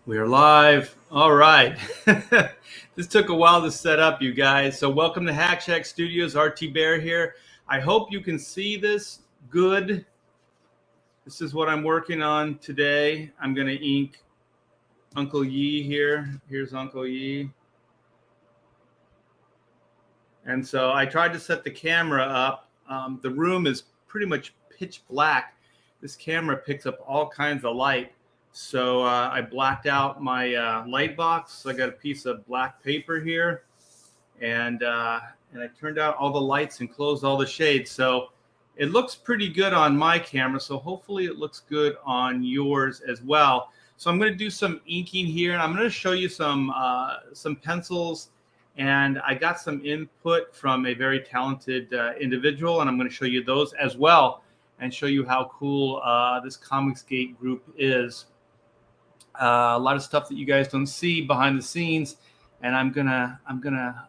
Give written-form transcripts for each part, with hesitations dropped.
We're live. All right. This took a while to set up, you guys. So welcome to Hack Shack Studios. RT Bear here. I hope you can see this good. This is what I'm working on today. I'm going to ink Uncle Yi here. Here's Uncle Yi. And so I tried to set the camera up. The room is pretty much pitch black. This camera picks up all kinds of light. So I blacked out my light box. So I got a piece of black paper here, and I turned out all the lights and closed all the shades. So it looks pretty good on my camera. So hopefully it looks good on yours as well. So I'm going to do some inking here, and I'm going to show you some pencils. And I got some input from a very talented individual, and I'm going to show you those as well, and show you how cool this Comicsgate group is. A lot of stuff that you guys don't see behind the scenes, and I'm gonna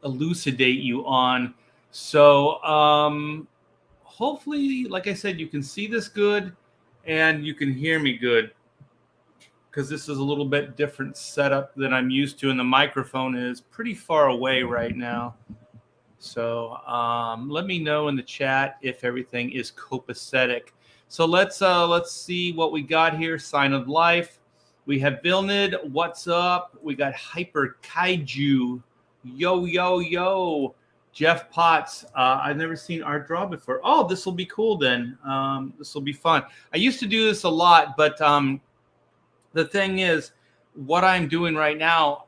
elucidate you on. So hopefully, like I said, you can see this good and you can hear me good, because this is a little bit different setup than I'm used to, and the microphone is pretty far away right now. So let me know in the chat if everything is copacetic. So let's see what we got here. Sign of Life. We have Vilnid. What's up? We got Hyper Kaiju. Yo, yo, yo. Jeff Potts. I've never seen art draw before. Oh, this will be cool then. This will be fun. I used to do this a lot, but the thing is, what I'm doing right now,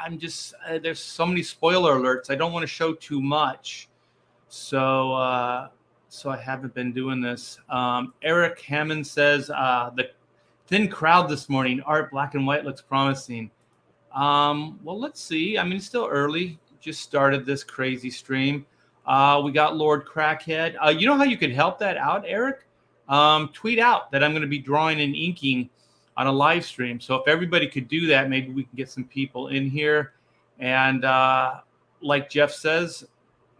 I'm just there's so many spoiler alerts. I don't want to show too much, so so I haven't been doing this. Eric Hammond says the thin crowd this morning. Art black and white looks promising. Well, let's see. I mean, it's still early. Just started this crazy stream. We got Lord Crackhead. You know how you could help that out, Eric? Tweet out that I'm going to be drawing and inking on a live stream. So if everybody could do that, maybe we can get some people in here. And like Jeff says,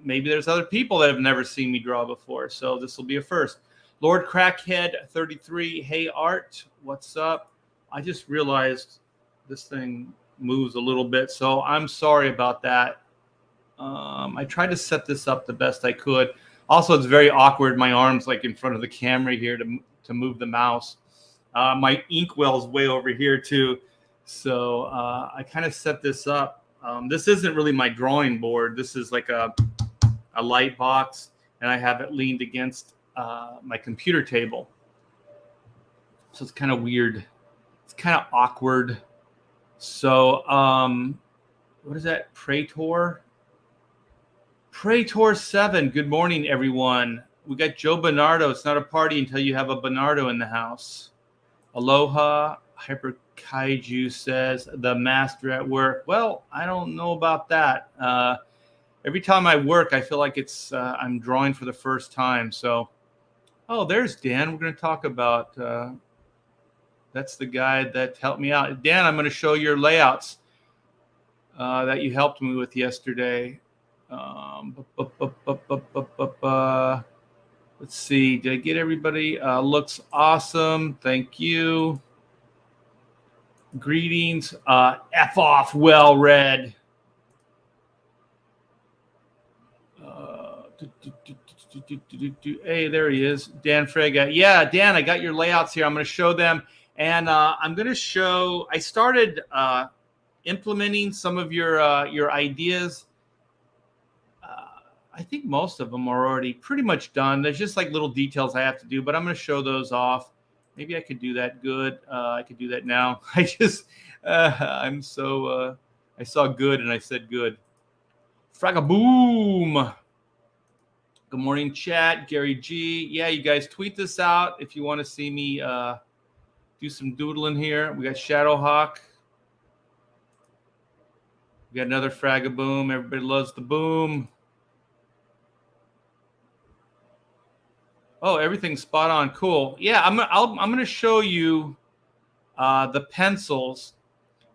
maybe there's other people that have never seen me draw before. So this will be a first. Lord Crackhead 33. Hey, Art, what's up? I just realized this thing moves a little bit, so I'm sorry about that. I tried to set this up the best I could. Also, it's very awkward. My arm's like in front of the camera here to move the mouse. My inkwell's way over here too. So I kind of set this up. This isn't really my drawing board. This is like a light box, and I have it leaned against my computer table. So it's kind of weird. It's kind of awkward. So what is that? Praetor 7. Good morning, everyone. We got Joe Bernardo. It's not a party until you have a Bernardo in the house. Aloha. Hyper Kaiju says the master at work. Well, I don't know about that. Every time I work, I feel like it's I'm drawing for the first time. So, oh, there's Dan. We're going to talk about. That's the guy that helped me out. Dan, I'm going to show your layouts that you helped me with yesterday. Let's see. Did I get everybody? Looks awesome. Thank you. Greetings. F off. Well read. Hey, there he is. Dan Frega. Yeah, Dan, I got your layouts here. I'm going to show them. And I'm going to show. I started implementing some of your ideas. I think most of them are already pretty much done. There's just like little details I have to do, but I'm going to show those off. Maybe I could do that good. I could do that now. I just, I'm so, I saw good and I said good. Fragaboom. Good morning, chat. Gary G. Yeah, you guys tweet this out if you want to see me do some doodling here. We got Shadowhawk. We got another Fragaboom. Everybody loves the boom. Oh, everything's spot on. Cool. Yeah, I'm going to show you the pencils,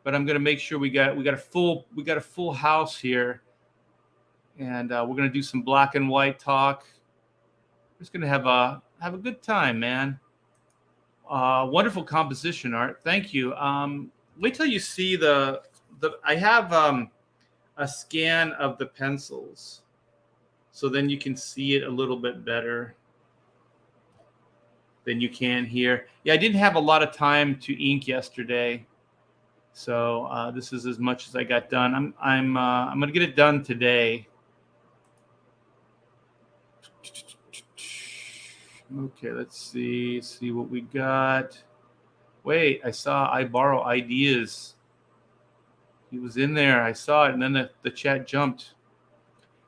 but I'm going to make sure we got a full house here, and we're going to do some black and white talk. We're just going to have a good time, man. Wonderful composition, Art. Thank you. Wait till you see the. I have a scan of the pencils, so then you can see it a little bit better than you can here. Yeah, I didn't have a lot of time to ink yesterday, so this is as much as I got done. I'm gonna get it done today. Okay, let's see what we got. Wait, I borrow ideas. He was in there. I saw it, and then the chat jumped.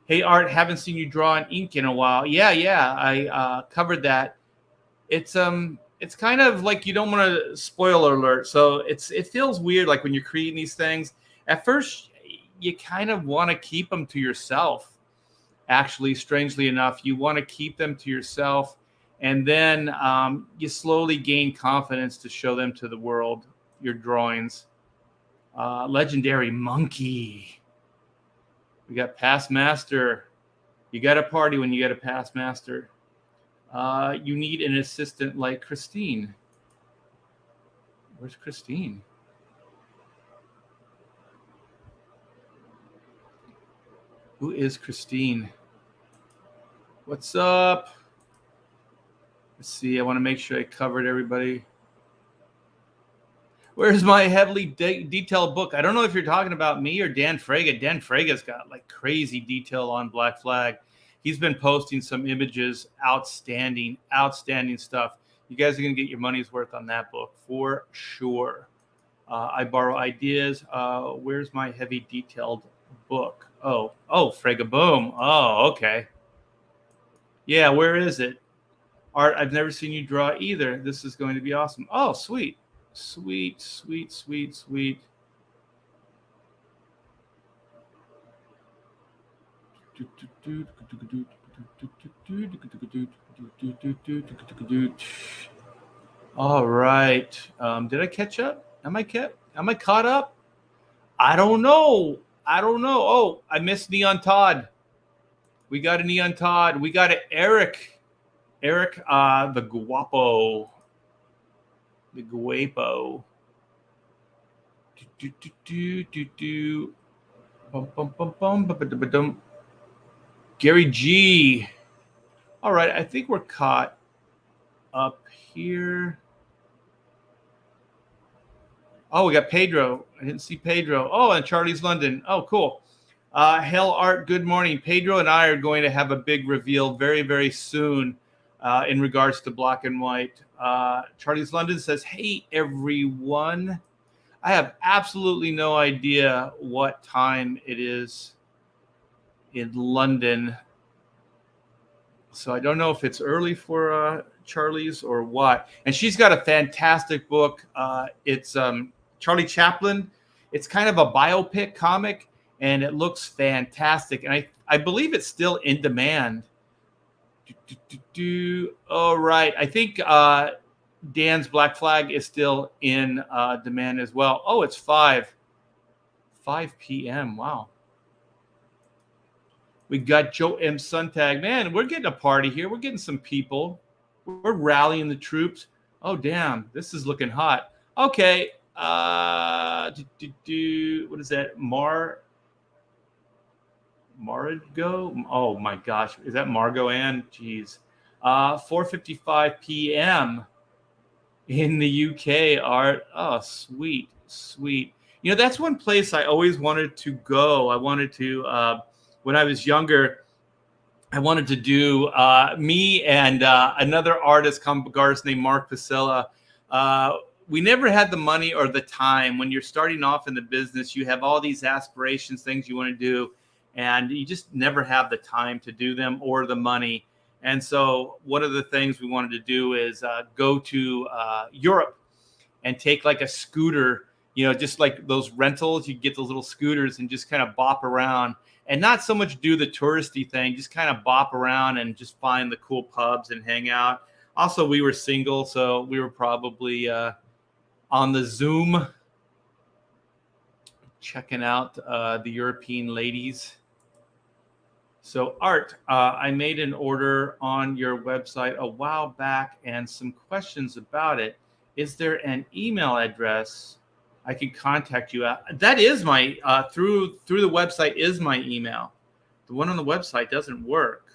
Hey, Art, haven't seen you draw in ink in a while. Yeah, I covered that. It's kind of like, you don't want to, spoiler alert. So it feels weird, like when you're creating these things. At first, you kind of want to keep them to yourself. Actually, strangely enough, you want to keep them to yourself, and then you slowly gain confidence to show them to the world, your drawings. Legendary monkey. We got past master. You got a party when you get a past master. You need an assistant like Christine. Where's Christine? Who is Christine? What's up? Let's see. I want to make sure I covered everybody. Where's my heavily detailed book? I don't know if you're talking about me or Dan Fraga. Dan Fraga's got like crazy detail on Black Flag. He's been posting some images. Outstanding stuff. You guys are going to get your money's worth on that book for sure. I borrow ideas. Where's my heavy detailed book? Oh, Frega Boom. Oh, okay. Yeah, where is it? Art, I've never seen you draw either. This is going to be awesome. Oh, sweet. All right. Did I catch up? Am I caught up? I don't know. Oh, I missed Neon Todd. We got a Neon Todd. We got an Eric. The guapo. Gary G. All right, I think we're caught up here. Oh, we got Pedro. I didn't see Pedro. Oh, and Charlie's London. Oh, cool. Hell Art, good morning. Pedro and I are going to have a big reveal very, very soon in regards to Black and White. Charlie's London says, hey, everyone. I have absolutely no idea what time it is in London. So I don't know if it's early for Charlie's or what. And she's got a fantastic book. It's Charlie Chaplin. It's kind of a biopic comic, and it looks fantastic. And I believe it's still in demand. All right. I think Dan's Black Flag is still in demand as well. Oh, it's 5 p.m. Wow. We got Joe M. Suntag. Man, we're getting a party here. We're getting some people. We're rallying the troops. Oh, damn. This is looking hot. Okay. What is that? Margo? Oh, my gosh. Is that Margo Ann? Jeez. 4:55 p.m. in the UK, Art. Oh, sweet. You know, that's one place I always wanted to go. I wanted to... when I was younger, I wanted to do me and another artist, named Mark Pasilla. We never had the money or the time. When you're starting off in the business, you have all these aspirations, things you want to do, and you just never have the time to do them or the money. And so one of the things we wanted to do is go to Europe and take like a scooter, you know, just like those rentals. You get those little scooters and just kind of bop around. And not so much do the touristy thing, just kind of bop around and just find the cool pubs and hang out. Also, we were single, so we were probably on the Zoom checking out the European ladies. So, Art, I made an order on your website a while back and some questions about it. is there an email address I can contact you at? That is my through the website is my email. The one on the website doesn't work.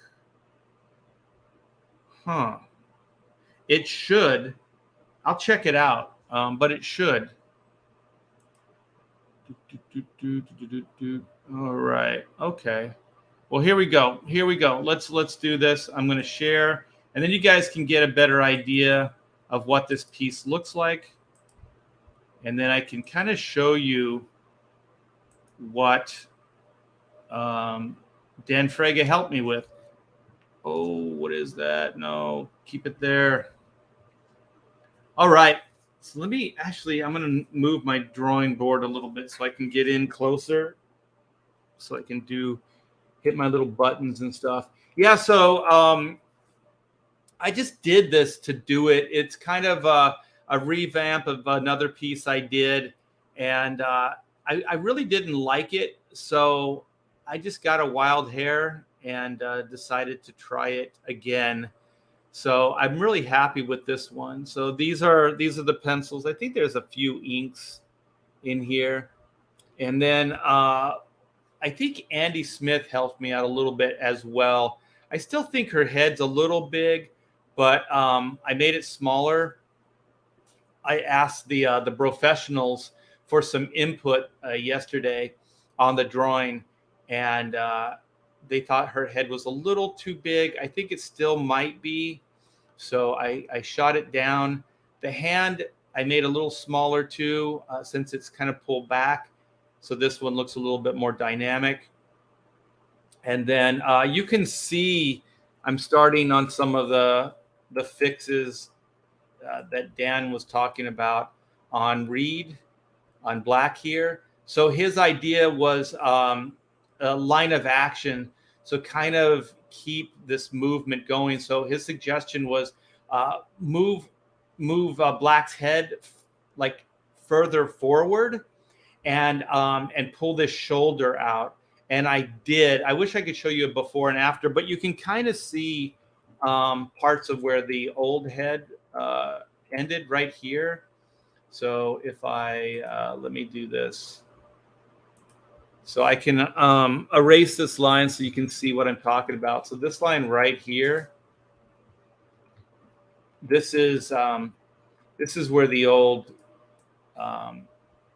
Huh. It should. I'll check it out, but it should. All right. Okay. Well, here we go. Here we go. Let's do this. I'm going to share, and then you guys can get a better idea of what this piece looks like, and then I can kind of show you what Dan Frege helped me with. Oh, what is that? No, keep it there. All right. So let me I'm going to move my drawing board a little bit so I can get in closer, so I can hit my little buttons and stuff. Yeah. So I just did this to do it. It's kind of a revamp of another piece I did, and I really didn't like it. So I just got a wild hair and decided to try it again. So I'm really happy with this one. So these are the pencils. I think there's a few inks in here. And then I think Andy Smith helped me out a little bit as well. I still think her head's a little big, but I made it smaller. I asked the professionals for some input yesterday on the drawing, and they thought her head was a little too big. I think it still might be. So I shot it down. The hand I made a little smaller too, since it's kind of pulled back. So this one looks a little bit more dynamic. And then you can see I'm starting on some of the fixes that Dan was talking about on Reed, on Black here. So his idea was a line of action. So kind of keep this movement going. So his suggestion was move Black's head like further forward and pull this shoulder out. And I did. I wish I could show you a before and after, but you can kind of see parts of where the old head ended right here. So if I let me do this. So I can erase this line so you can see what I'm talking about. So this line right here, this is where the old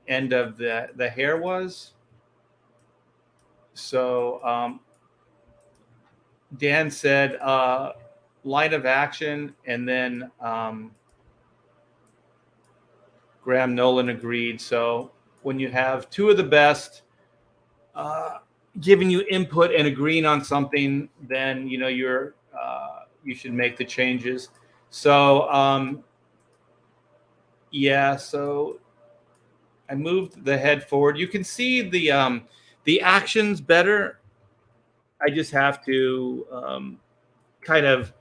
end of the hair was. So Dan said line of action, and then Graham Nolan agreed. So when you have two of the best giving you input and agreeing on something, then you know you should make the changes. So yeah, so I moved the head forward. You can see the actions better. I just have to kind of,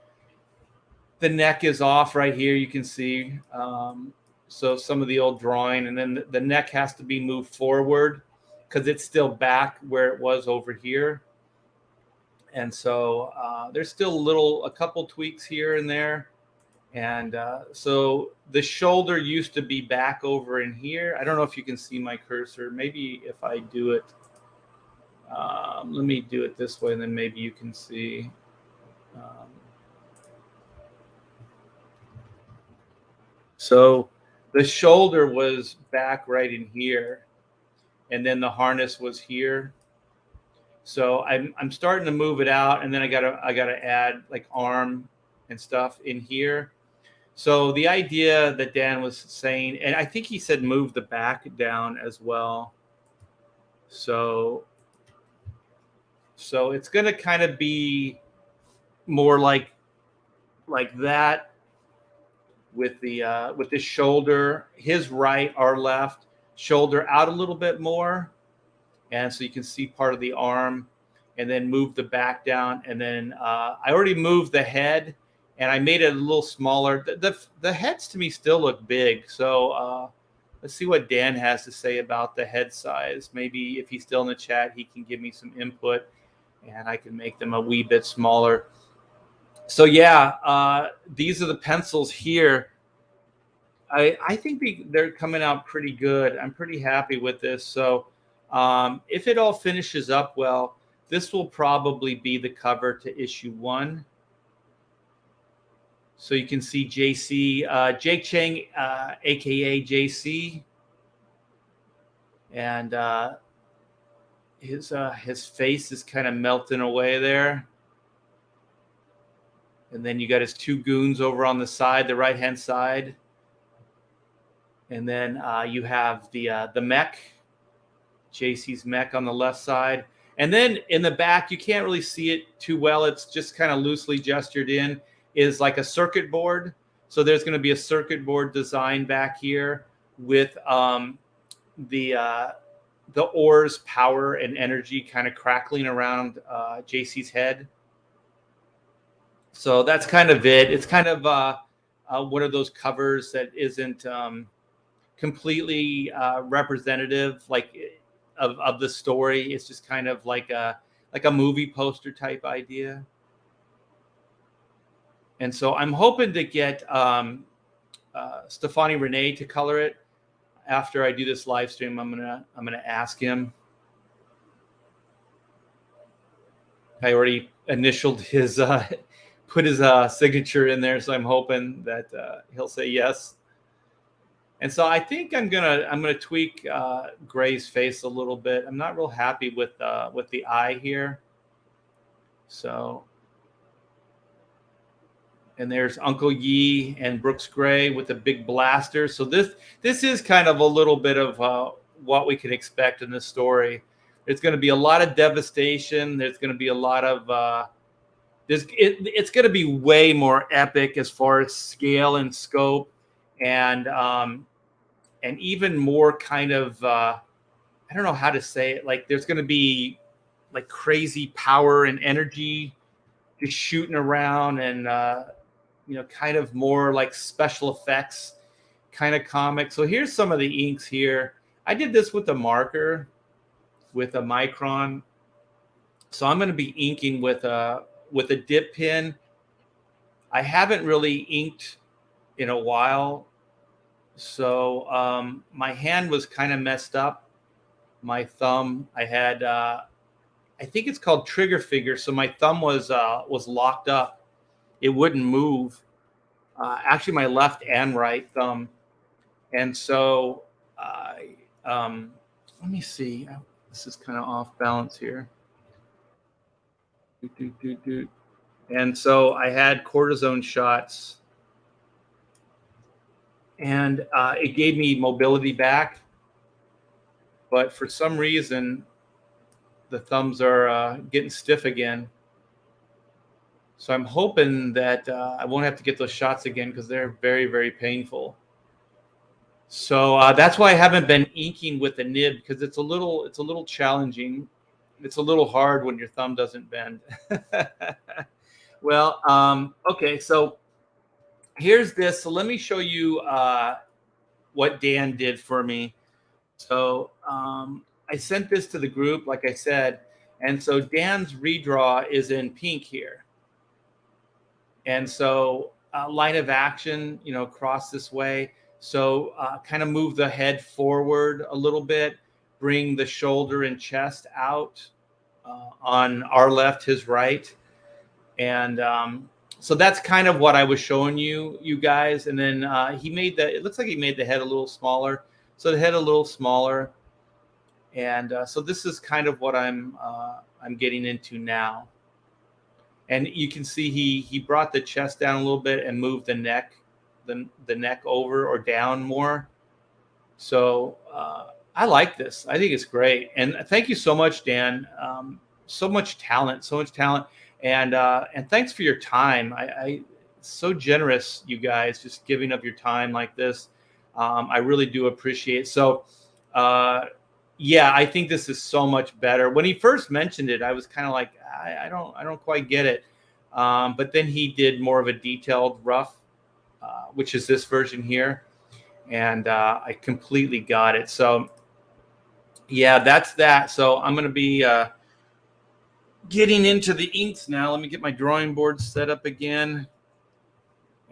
the neck is off right here. You can see so some of the old drawing, and then the neck has to be moved forward because it's still back where it was over here. And so there's still a couple tweaks here and there. And so the shoulder used to be back over in here. I don't know if you can see my cursor. Maybe if I do it, let me do it this way, and then maybe you can see. So the shoulder was back right in here, and then the harness was here. So I'm starting to move it out, and then I gotta add like arm and stuff in here. So the idea that Dan was saying, and I think he said move the back down as well. So it's gonna kind of be more like that with the shoulder, his right, our left, shoulder out a little bit more. And so you can see part of the arm, and then move the back down. And then I already moved the head, and I made it a little smaller. The heads to me still look big. So let's see what Dan has to say about the head size. Maybe if he's still in the chat, he can give me some input, and I can make them a wee bit smaller. So yeah, these are the pencils here. I think they're coming out pretty good. I'm pretty happy with this. So if it all finishes up well, this will probably be the cover to issue 1. So you can see JC, Jake Chang, aka JC, and his face is kind of melting away there. And then you got his 2 goons over on the side, the right-hand side. And then you have the mech, JC's mech on the left side. And then in the back, you can't really see it too well. It's just kind of loosely gestured in, is like a circuit board. So there's going to be a circuit board design back here with the ore's power and energy kind of crackling around JC's head. So that's kind of it. It's kind of one of those covers that isn't completely representative, like of the story. It's just kind of like a movie poster type idea. And so I'm hoping to get Stefani Renee to color it. After I do this live stream, I'm gonna ask him. I already initialed his put his signature in there, so I'm hoping that he'll say yes. And so I think I'm gonna tweak Gray's face a little bit. I'm not real happy with the eye here. So, and there's Uncle Yi and Brooks Gray with the big blaster. So this is kind of a little bit of what we can expect in this story. There's going to be a lot of devastation. There's going to be a lot of it's going to be way more epic as far as scale and scope, and even more kind of I don't know how to say it. Like there's going to be like crazy power and energy just shooting around, and kind of more like special effects kind of comic. So here's some of the inks here. I did this with a marker, with a Micron. So I'm going to be inking with a dip pen. I haven't really inked in a while. So my hand was kind of messed up. My thumb, I had, I think it's called trigger finger. So my thumb was locked up. It wouldn't move. Actually, my left and right thumb. And so let me see. This is kind of off balance here. And so I had cortisone shots, and it gave me mobility back. But for some reason, the thumbs are getting stiff again. So I'm hoping that I won't have to get those shots again, because they're very, very painful. So that's why I haven't been inking with the nib, because it's a little challenging. It's a little hard when your thumb doesn't bend. Well, okay, so here's this. So let me show you what Dan did for me. So I sent this to the group, like I said, and so Dan's redraw is in pink here. And so line of action, cross this way. So kind of move the head forward a little bit, bring the shoulder and chest out on our left, his right. And so that's kind of what I was showing you guys. And then it looks like he made the head a little smaller. So the head a little smaller. And so this is kind of what I'm getting into now. And you can see he brought the chest down a little bit and moved the neck over or down more. So I like this. I think it's great. And thank you so much, Dan. So much talent. And thanks for your time. I so generous, you guys, just giving up your time like this. I really do appreciate it. So yeah, I think this is so much better. When he first mentioned it, I was kind of like, I don't quite get it. But then he did more of a detailed rough, which is this version here. And I completely got it. So yeah, that's that. So I'm going to be getting into the inks now. Let me get my drawing board set up again.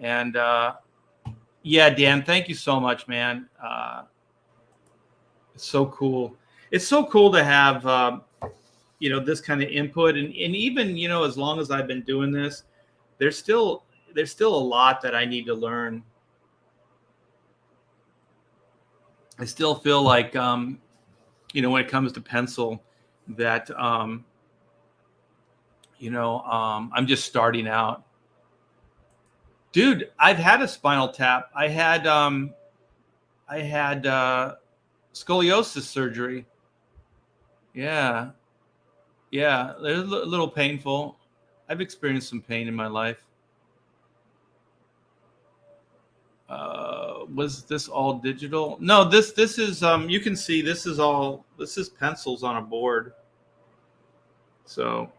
And Yeah, Dan, thank you so much, man. It's so cool. It's so cool to have this kind of input, and even as long as I've been doing this, there's still a lot that I need to learn. I still feel like when it comes to pencil, that I'm just starting out. Dude, I've had a spinal tap. I had scoliosis surgery. Yeah. Yeah, they're a little painful. I've experienced some pain in my life. Was this all digital? No, this is you can see this is pencils on a board. So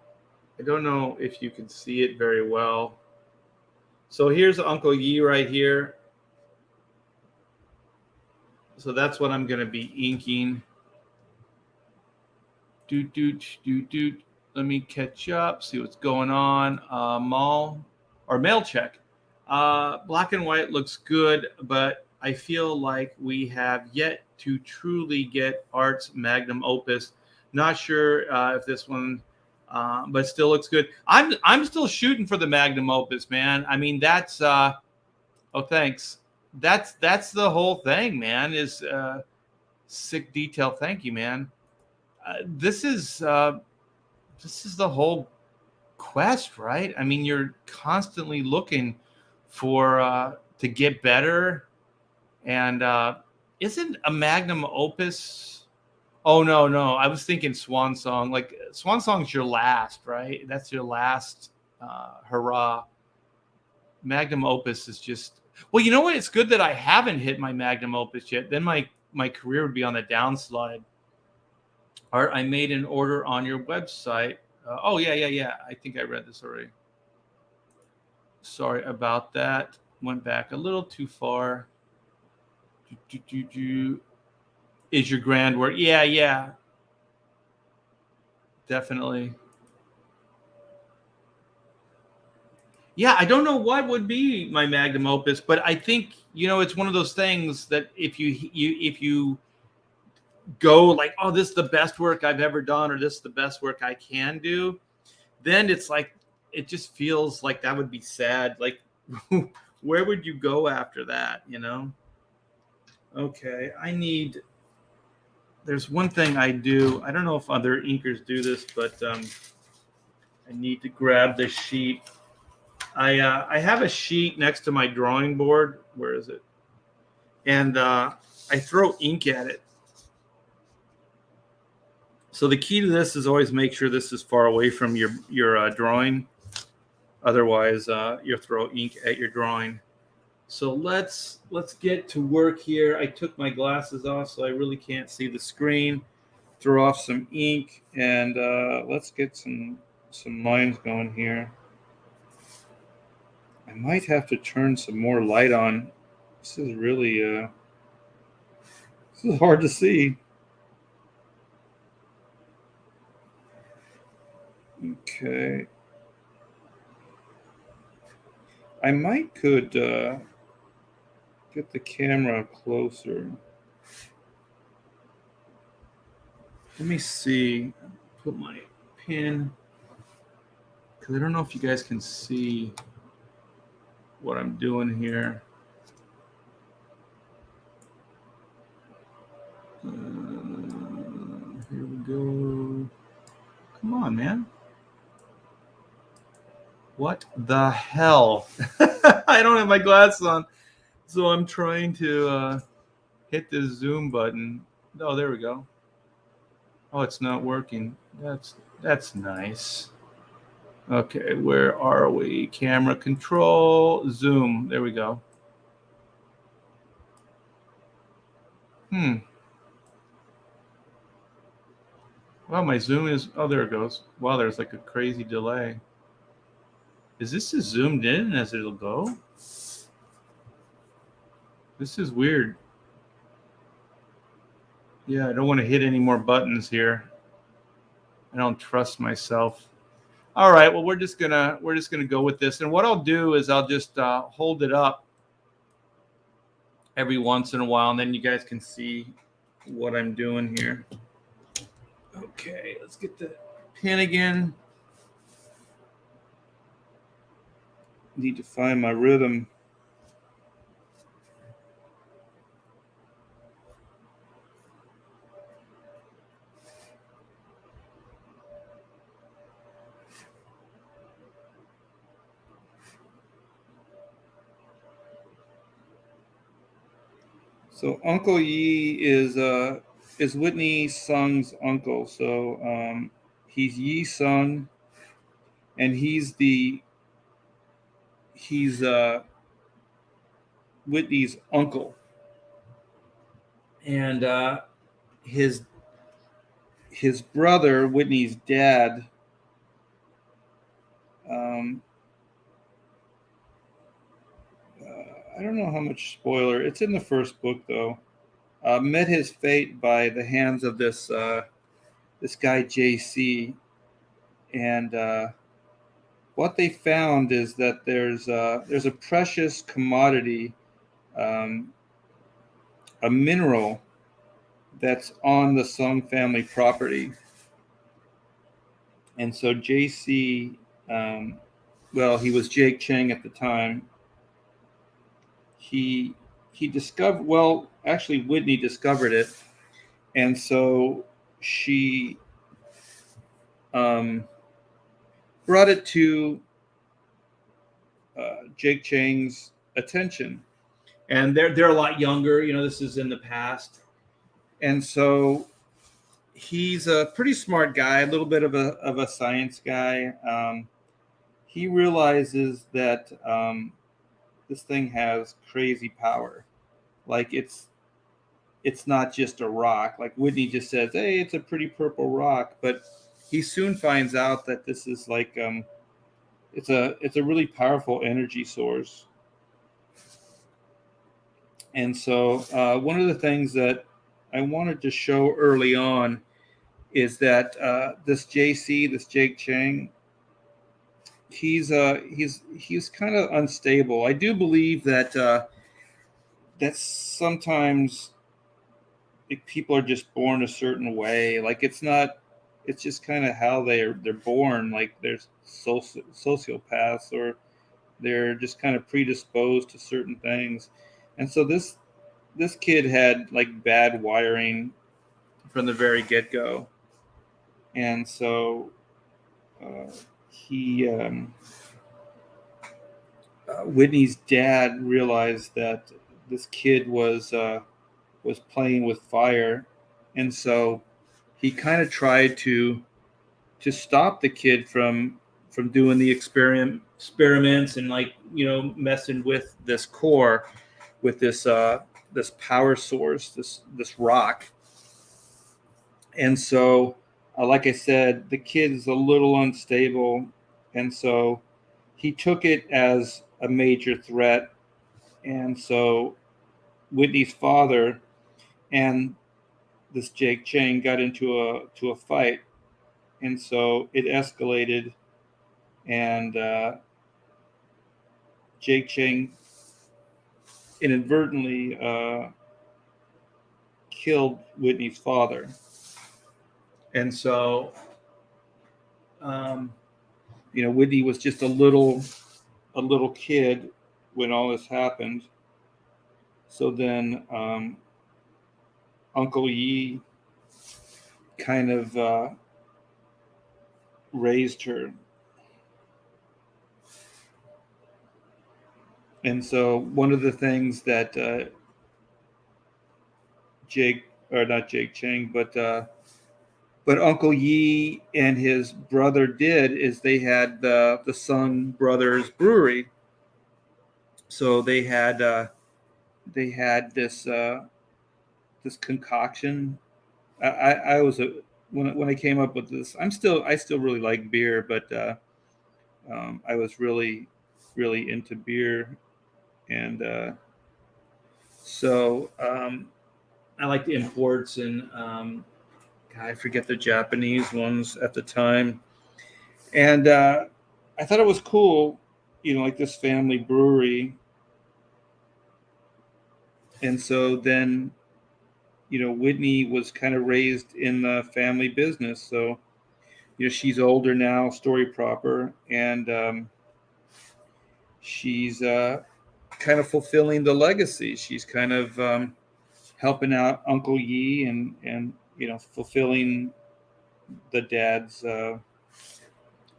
I don't know if you can see it very well. So here's Uncle Yi right here. So that's what I'm gonna be inking. Doot. Let me catch up, see what's going on. Mail check. Black and white looks good, but I feel like we have yet to truly get Art's magnum opus. Not sure if this one, but still looks good. I'm still shooting for the magnum opus, man. I mean, that's thanks. That's the whole thing, man. Is sick detail. Thank you, man. This is the whole quest, right? I mean, you're constantly looking for to get better, and isn't a magnum opus? Oh no, I was thinking Swan Song. Like Swan Song's your last, right? That's your last hurrah. Magnum opus is just, well, you know what? It's good that I haven't hit my magnum opus yet. Then my career would be on the downslide. Art, I made an order on your website. Oh, yeah. I think I read this already. Sorry about that. Went back a little too far. Is your grand work? Yeah. Definitely. Yeah, I don't know what would be my magnum opus, but I think it's one of those things that if you go like, oh, this is the best work I've ever done, or this is the best work I can do, then it's like, it just feels like that would be sad. Like, where would you go after that? Okay, there's one thing I do. I don't know if other inkers do this, but I need to grab the sheet. I have a sheet next to my drawing board. Where is it? And I throw ink at it. So the key to this is always make sure this is far away from your drawing. Otherwise, you'll throw ink at your drawing. So let's get to work here. I took my glasses off, so I really can't see the screen. Throw off some ink, and let's get some lines going here. I might have to turn some more light on. This is really this is hard to see. Okay. I might could get the camera closer. Let me see. Put my pin, because I don't know if you guys can see what I'm doing here. Here we go. Come on, man. What the hell? I don't have my glasses on, so I'm trying to hit this zoom button. Oh, there we go. Oh, it's not working. That's nice. Okay, where are we? Camera control, zoom. There we go. Well, my zoom is, oh, there it goes. Wow, there's like a crazy delay. Is this as zoomed in as it'll go? This is weird. Yeah, I don't want to hit any more buttons here. I don't trust myself. All right, well, we're just gonna go with this, and what I'll do is I'll just hold it up every once in a while, and then you guys can see what I'm doing here. Okay, let's get the pin again. Need to find my rhythm. So Uncle Yi is Whitney Sung's uncle. So he's Yi Sung, and he's Whitney's uncle, and his brother, Whitney's dad. Um, I don't know how much spoiler. It's in the first book though. Met his fate by the hands of this guy JC, and what they found is that there's a precious commodity, um, a mineral that's on the Sung family property, and so JC, well, he was Jake Chang at the time. He discovered, well, actually Whitney discovered it, and so she brought it to Jake Chang's attention, and they're a lot younger. This is in the past, and so he's a pretty smart guy, a little bit of a science guy. He realizes that this thing has crazy power. Like it's not just a rock. Like Whitney just says, "Hey, it's a pretty purple rock," but he soon finds out that this is like it's a really powerful energy source. And so one of the things that I wanted to show early on is that this JC, this Jake Chang, he's kind of unstable. I do believe that that sometimes people are just born a certain way. Like it's just kind of how they're born. Like there's sociopaths, or they're just kind of predisposed to certain things. And so this kid had like bad wiring from the very get-go, and so he Whitney's dad realized that this kid was playing with fire, and so he kind of tried to stop the kid from doing the experiments and, like, messing with this core, with this power source, this rock. And so like I said, the kid is a little unstable, and so he took it as a major threat. And so Whitney's father and this Jake Chang got into a fight, and so it escalated, and Jake Chang inadvertently killed Whitney's father. And so Whitney was just a little kid when all this happened. So then Uncle Yi kind of raised her. And so one of the things that not Jake Chang, but Uncle Yi and his brother did is they had the Sung Brothers Brewery. So they had this this concoction. I was when I came up with this. I still really like beer, but I was really into beer, and so I like the imports, and I forget the Japanese ones at the time, and I thought it was cool, like this family brewery. And so then, Whitney was kind of raised in the family business. So, she's older now, story proper, and she's kind of fulfilling the legacy. She's kind of helping out Uncle Yi and fulfilling the dad's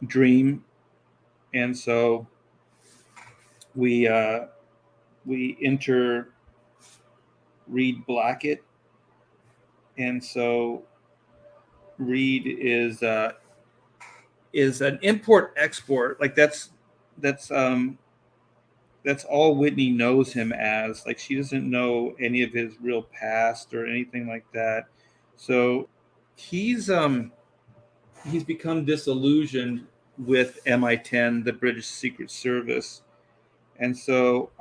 dream. And so we enter Reed Blackett, and so Reed is an import export. Like that's all Whitney knows him as. Like, she doesn't know any of his real past or anything like that. So he's become disillusioned with MI10, the British Secret Service, and so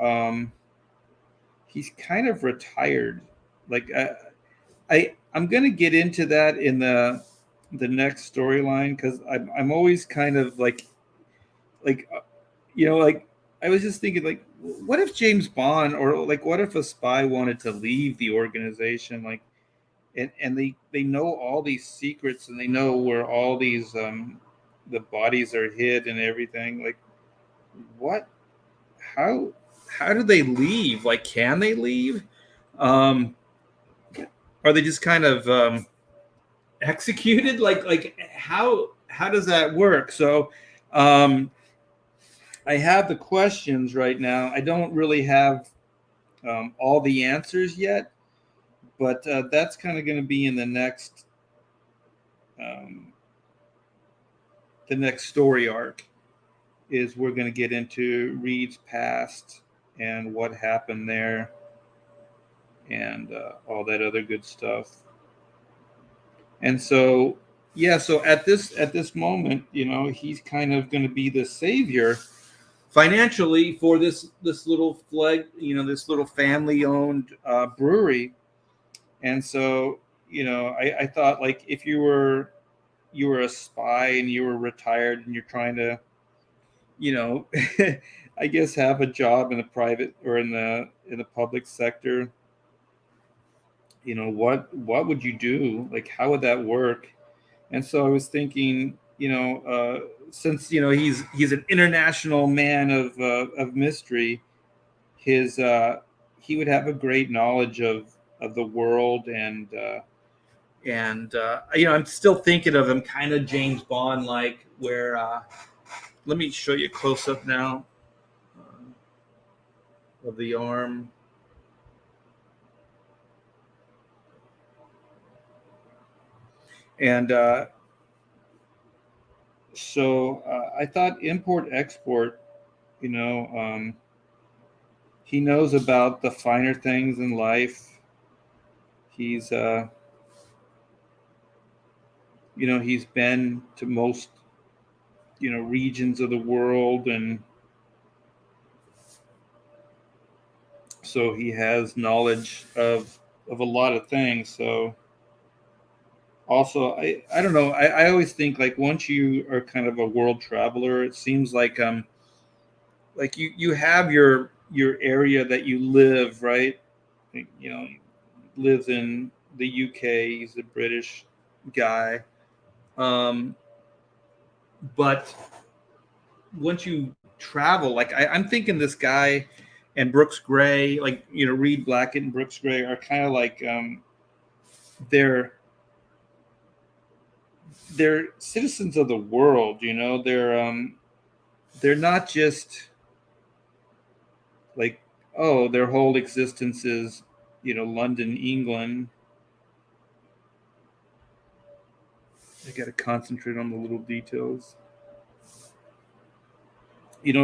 he's kind of retired. Like, I'm gonna get into that in the next storyline, because I'm always kind of like like, I was just thinking, like, what if James Bond, or like, what if a spy wanted to leave the organization, like, and they know all these secrets, and they know where all these the bodies are hid and everything. Like, what how how do they leave? Like, can they leave? um are they just kind of executed? Like, how does that work? So um I have the questions right now. I don't really have all the answers yet, but that's kind of going to be in um, the next story arc. Is we're going to get into Reed's past and what happened there, and all that other good stuff. And so, yeah, so at this moment, he's kind of going to be the savior financially for this little flag, this little family owned brewery. And so, I thought, like, if you were a spy and you were retired and you're trying to, you know, I guess, have a job in the private or in the public sector, what would you do? Like, how would that work? And so I was thinking, since he's an international man of mystery, his he would have a great knowledge of the world, and I'm still thinking of him kind of James Bond like, where let me show you a close up now of the arm. And so I thought import export, you know, um, he knows about the finer things in life. He's he's been to most regions of the world, and so he has knowledge of a lot of things. So also, I don't know, I always think, like, once you are kind of a world traveler, it seems like you have your area that you live, right? He lives in the UK. He's a British guy. um but once you travel, like, I'm thinking this guy and Brooks Gray, like, Reed Blackett and Brooks Gray are kind of like, they're they're citizens of the world. They're not just like, oh, their whole existence is London, England. I got to concentrate on the little details.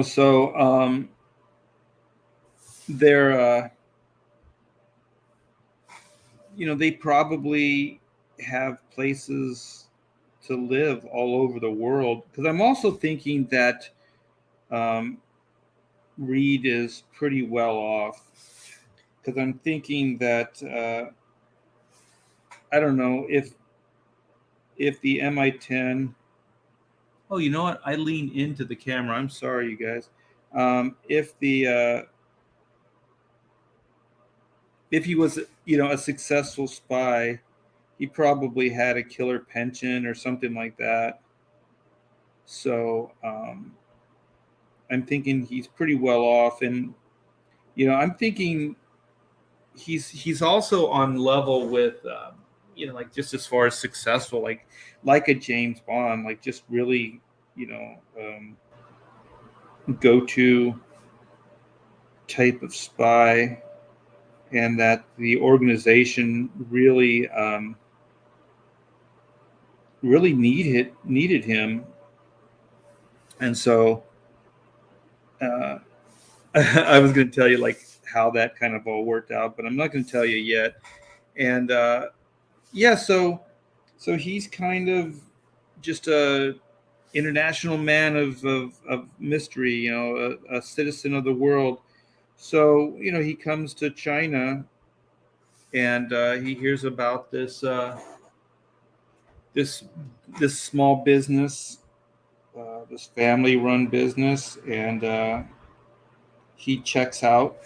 So they're they probably have places to live all over the world, because I'm also thinking that um, Reed is pretty well off, because I'm thinking that I don't know if the MI10. Oh, you know what? I lean into the camera. I'm sorry, you guys. If the if he was, a successful spy, he probably had a killer pension or something like that. So I'm thinking he's pretty well off, and I'm thinking he's also on level with, like just as far as successful, like a James Bond, like just really, go to type of spy, and that the organization really needed him, and so uh, I was going to tell you like how that kind of all worked out, but I'm not going to tell you yet. And yeah, so he's kind of just a international man of mystery, a citizen of the world. So he comes to China, and he hears about this this small business, this family run business, and he checks out,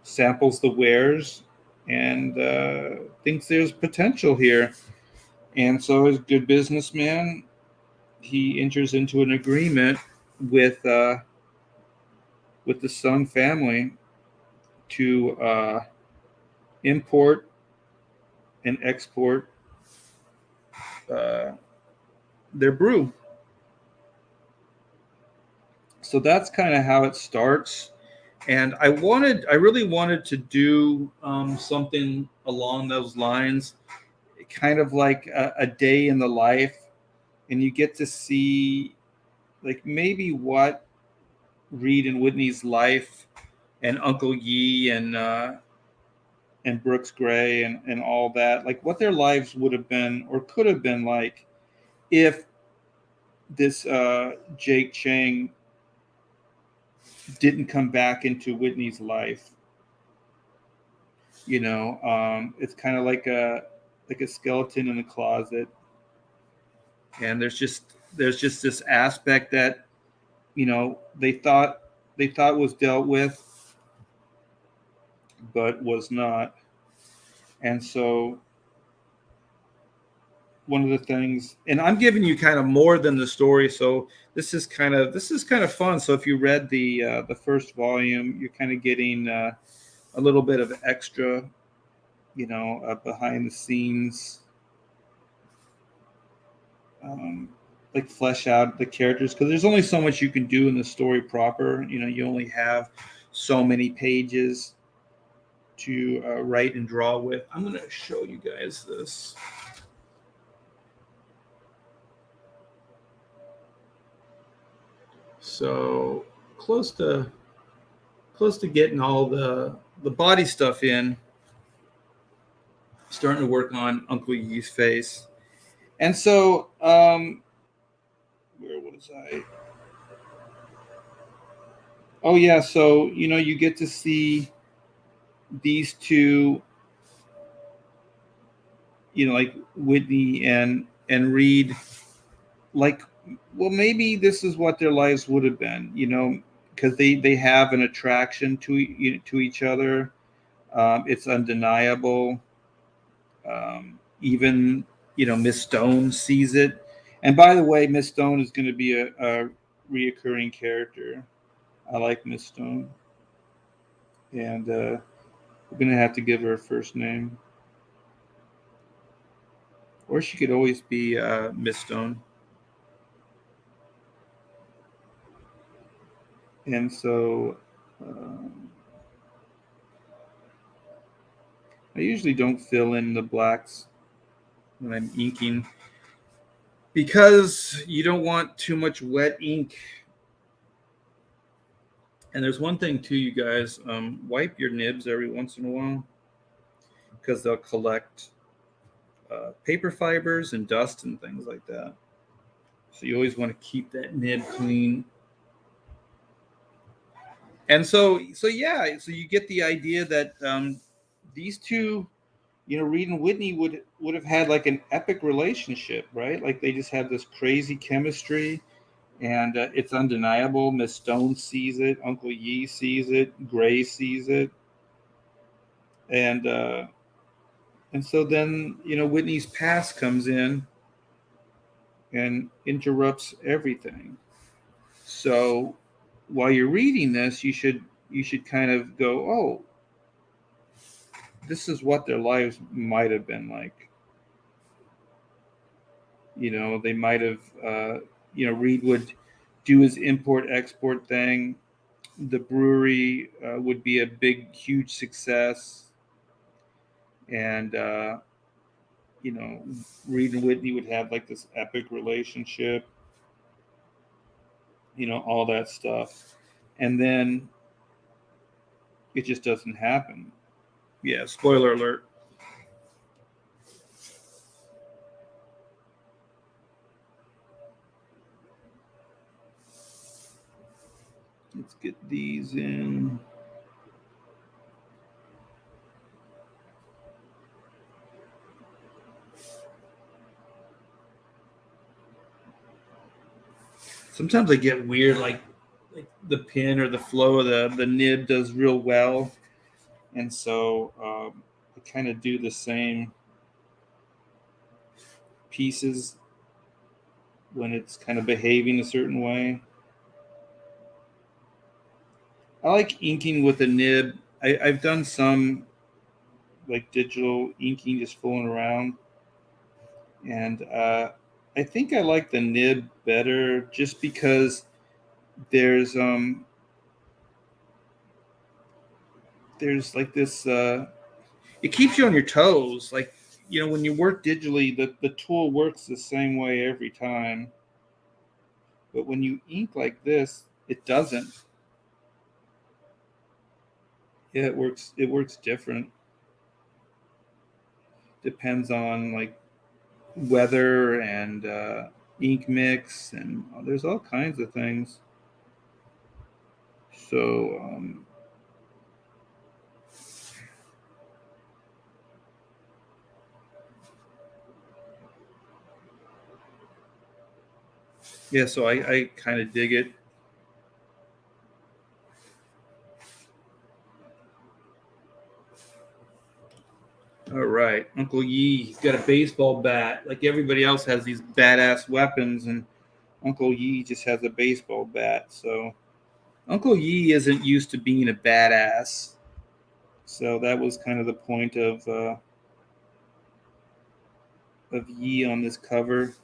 samples the wares, and thinks there's potential here. And so, as a good businessman, he enters into an agreement with uh, with the Sun family to import and export uh, their brew. So that's kind of how it starts. And I really wanted to do something along those lines, kind of like a day in the life, and you get to see like maybe what Reed and Whitney's life, and Uncle Yi, and Brooks Gray, and all that, like what their lives would have been or could have been like if this Jake Chang didn't come back into Whitney's life. It's kind of like a skeleton in the closet, and there's just this aspect that they thought was dealt with, but was not. And so one of the things, and I'm giving you kind of more than the story, so this is kind of fun. So if you read the first volume, you're kind of getting a little bit of extra, behind the scenes, um, like flesh out the characters, because there's only so much you can do in the story proper. You only have so many pages to write and draw with. I'm going to show you guys this. So close to getting all the body stuff in. Starting to work on Uncle Yi's face, and so where was I? Oh yeah, so you get to see these two, like Whitney and Reed, like, well, maybe this is what their lives would have been, because they have an attraction to each other. It's undeniable. Even Miss Stone sees it. And by the way, Miss Stone is going to be a reoccurring character. I like Miss Stone, and we're going to have to give her a first name, or she could always be Miss Stone. And so I usually don't fill in the blacks when I'm inking, because you don't want too much wet ink. And there's one thing too, you guys, wipe your nibs every once in a while, because they'll collect paper fibers and dust and things like that. So you always want to keep that nib clean. And so yeah, so you get the idea that these two, Reed and Whitney would have had like an epic relationship, right? Like they just have this crazy chemistry, and it's undeniable. Miss Stone sees it, Uncle Yi sees it, Gray sees it. and so then Whitney's past comes in and interrupts everything. So while you're reading this, you should kind of go, oh, this is what their lives might have been like. They might have, Reed would do his import export thing. The brewery would be a big, huge success, and Reed and Whitney would have like this epic relationship. All that stuff, and then it just doesn't happen. Yeah, spoiler alert. Let's get these in. Sometimes I get weird, like the pin or the flow of the nib does real well, and so I kind of do the same pieces when it's kind of behaving a certain way. I like inking with a nib. I've done some like digital inking, just fooling around, and I think I like the nib better, just because there's like this. It keeps you on your toes. Like when you work digitally, the tool works the same way every time. But when you ink like this, it doesn't. Yeah, it works. It works different. Depends on like weather and ink mix, and there's all kinds of things. So yeah, so I kind of dig it. All right, Uncle Yi, he's got a baseball bat. Like everybody else has these badass weapons, and Uncle Yi just has a baseball bat. So Uncle Yi isn't used to being a badass. So that was kind of the point of Yi on this cover.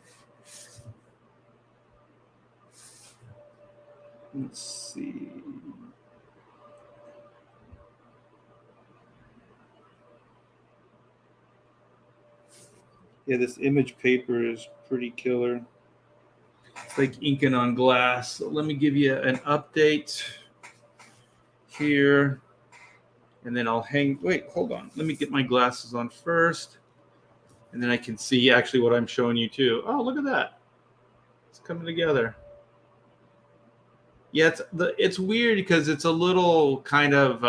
Let's see. Yeah, this image paper is pretty killer. It's like inking on glass. So let me give you an update here. And then I'll hang. Wait, hold on. Let me get my glasses on first. And then I can see actually what I'm showing you too. Oh, look at that. It's coming together. Yeah, it's weird because it's a little kind of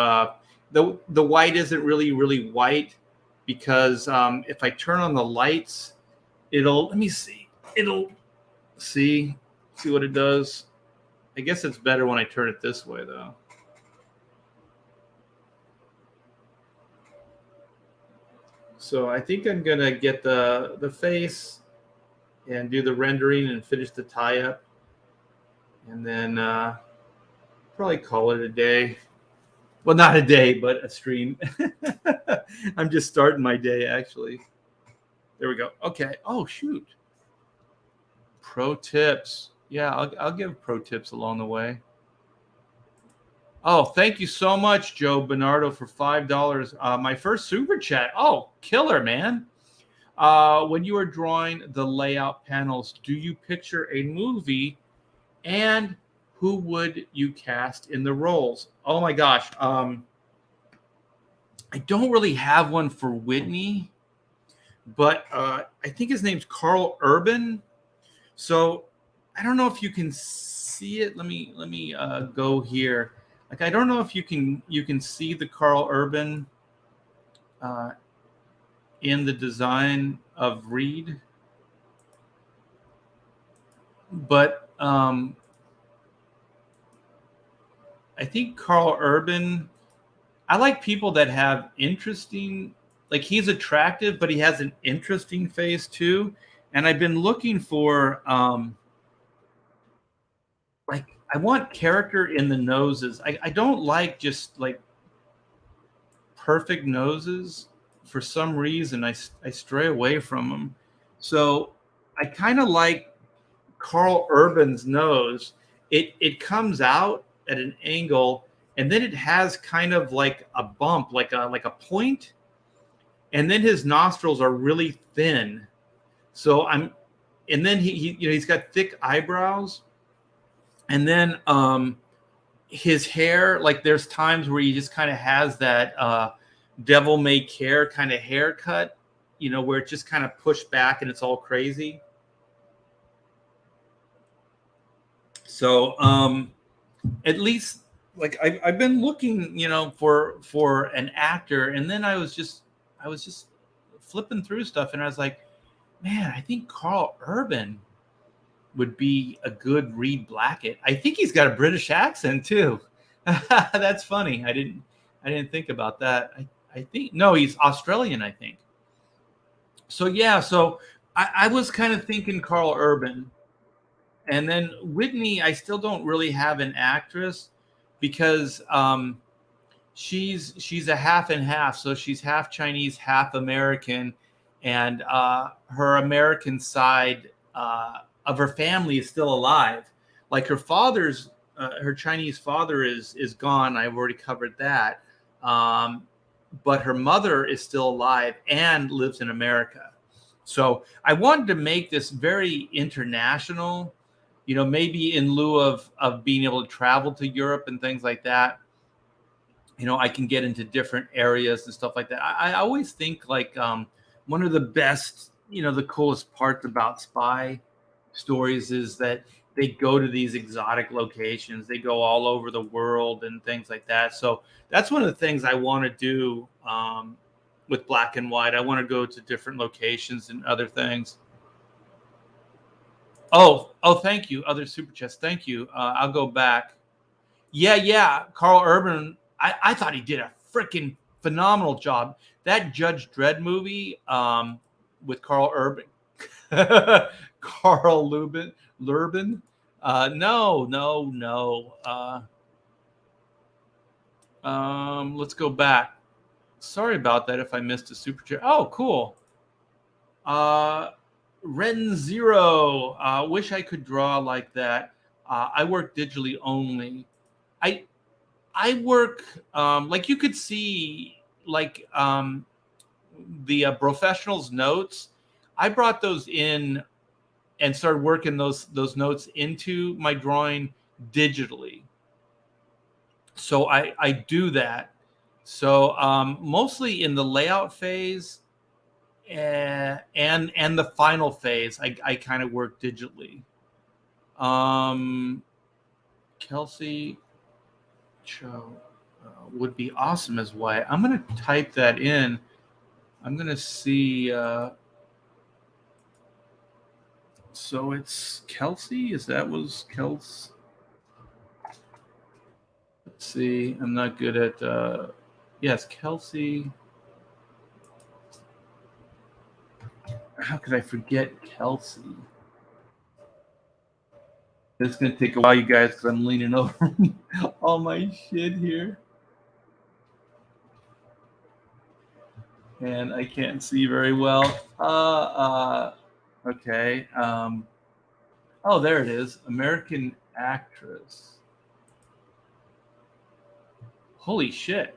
the white isn't really white, because if I turn on the lights, let me see. It'll see what it does. I guess it's better when I turn it this way though. So I think I'm gonna get the face and do the rendering and finish the tie up, and then probably call it a day. Well, not a day, but a stream. I'm just starting my day actually. There we go. Okay. Oh shoot. Pro tips. Yeah, I'll give pro tips along the way. Oh, thank you so much, Joe Bernardo, for $5. My first super chat. Oh, killer, man. When you are drawing the layout panels, do you picture a movie, and who would you cast in the roles? Oh my gosh. I don't really have one for Whitney, but I think his name's Carl Urban. So I don't know if you can see it. Let me go here. Like I don't know if you can see the Carl Urban uh, in the design of Reed, but I think Carl Urban I like people that have interesting, like he's attractive, but he has an interesting face too. And I've been looking for like I want character in the noses. I don't like just like perfect noses. For some reason, I stray away from them. So I kind of like Carl Urban's nose. It comes out at an angle, and then it has kind of like a bump, like a point, and then his nostrils are really thin. So and then he you know he's got thick eyebrows, and then his hair, like there's times where he just kind of has that devil may care kind of haircut, you know, where it just kind of pushed back and it's all crazy. So at least like I've been looking, you know, for an actor, and then I was just flipping through stuff, and I was like, man, I think Carl Urban would be a good Reed Blackett. I think he's got a British accent too. That's funny. I didn't think about that. I think no, he's Australian, I think. So yeah, so I was kind of thinking Carl Urban. And then Whitney, I still don't really have an actress because she's a half and half, so she's half Chinese, half American, and her American side of her family is still alive. Like her Chinese father is gone. I've already covered that, but her mother is still alive and lives in America. So I wanted to make this very international. You know, maybe in lieu of being able to travel to Europe and things like that, you know, I can get into different areas and stuff like that. I always think like one of the best, you know, the coolest parts about spy stories is that they go to these exotic locations. They go all over the world and things like that. So that's one of the things I want to do with Black and White. I want to go to different locations and other things. Oh, thank you. Other super chats. Thank you. I'll go back. Yeah. Carl Urban, I thought he did a freaking phenomenal job. That Judge Dredd movie with Carl Urban, Carl Lurban. No. Let's go back. Sorry about that if I missed a super chat. Oh, cool. Ren Zero. Wish I could draw like that. I work digitally only. I I work like you could see like the professionals notes. I brought those in and started working those notes into my drawing digitally. So I do that. So mostly in the layout phase and the final phase, I kind of work digitally. Kelsey Cho would be awesome as White. I'm gonna type that in. I'm gonna see. So it's Kelsey. Is that was Kels? Let's see. I'm not good at. Yes, Kelsey. How could I forget Kelsey? It's gonna take a while, you guys, because I'm leaning over all my shit here, and I can't see very well. Okay. Oh, there it is. American actress. Holy shit.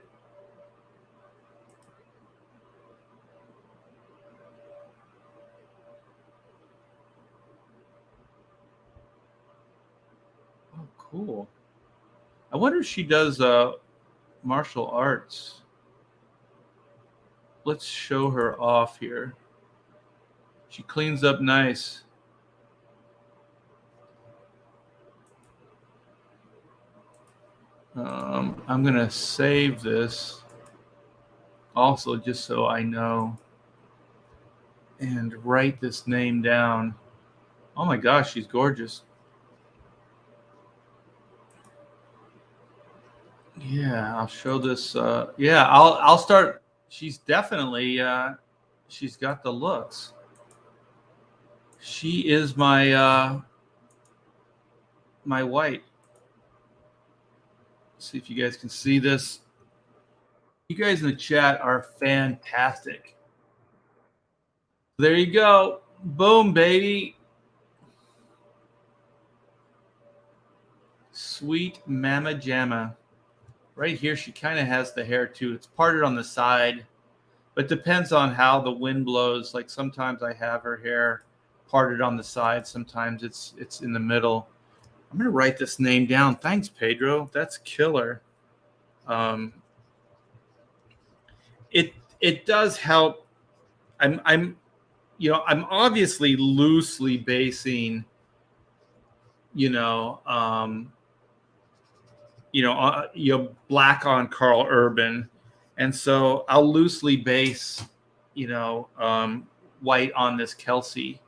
Oh, cool. I wonder if she does martial arts. Let's show her off here. She cleans up nice. I'm going to save this also just so I know and write this name down. Oh my gosh, she's gorgeous. Yeah, I'll show this. Yeah, I'll start. She's definitely she's got the looks. She is my white. See if you guys can see this. You guys in the chat are fantastic. There you go. Boom, baby. Sweet Mama Jamma. Right here, she kind of has the hair too. It's parted on the side, but depends on how the wind blows. Like sometimes I have her hair parted on the side. Sometimes it's in the middle. I'm gonna write this name down. Thanks, Pedro. That's killer. Um, it does help. I'm I'm obviously loosely basing you know black on Carl Urban, and so I'll loosely base white on this Kelsey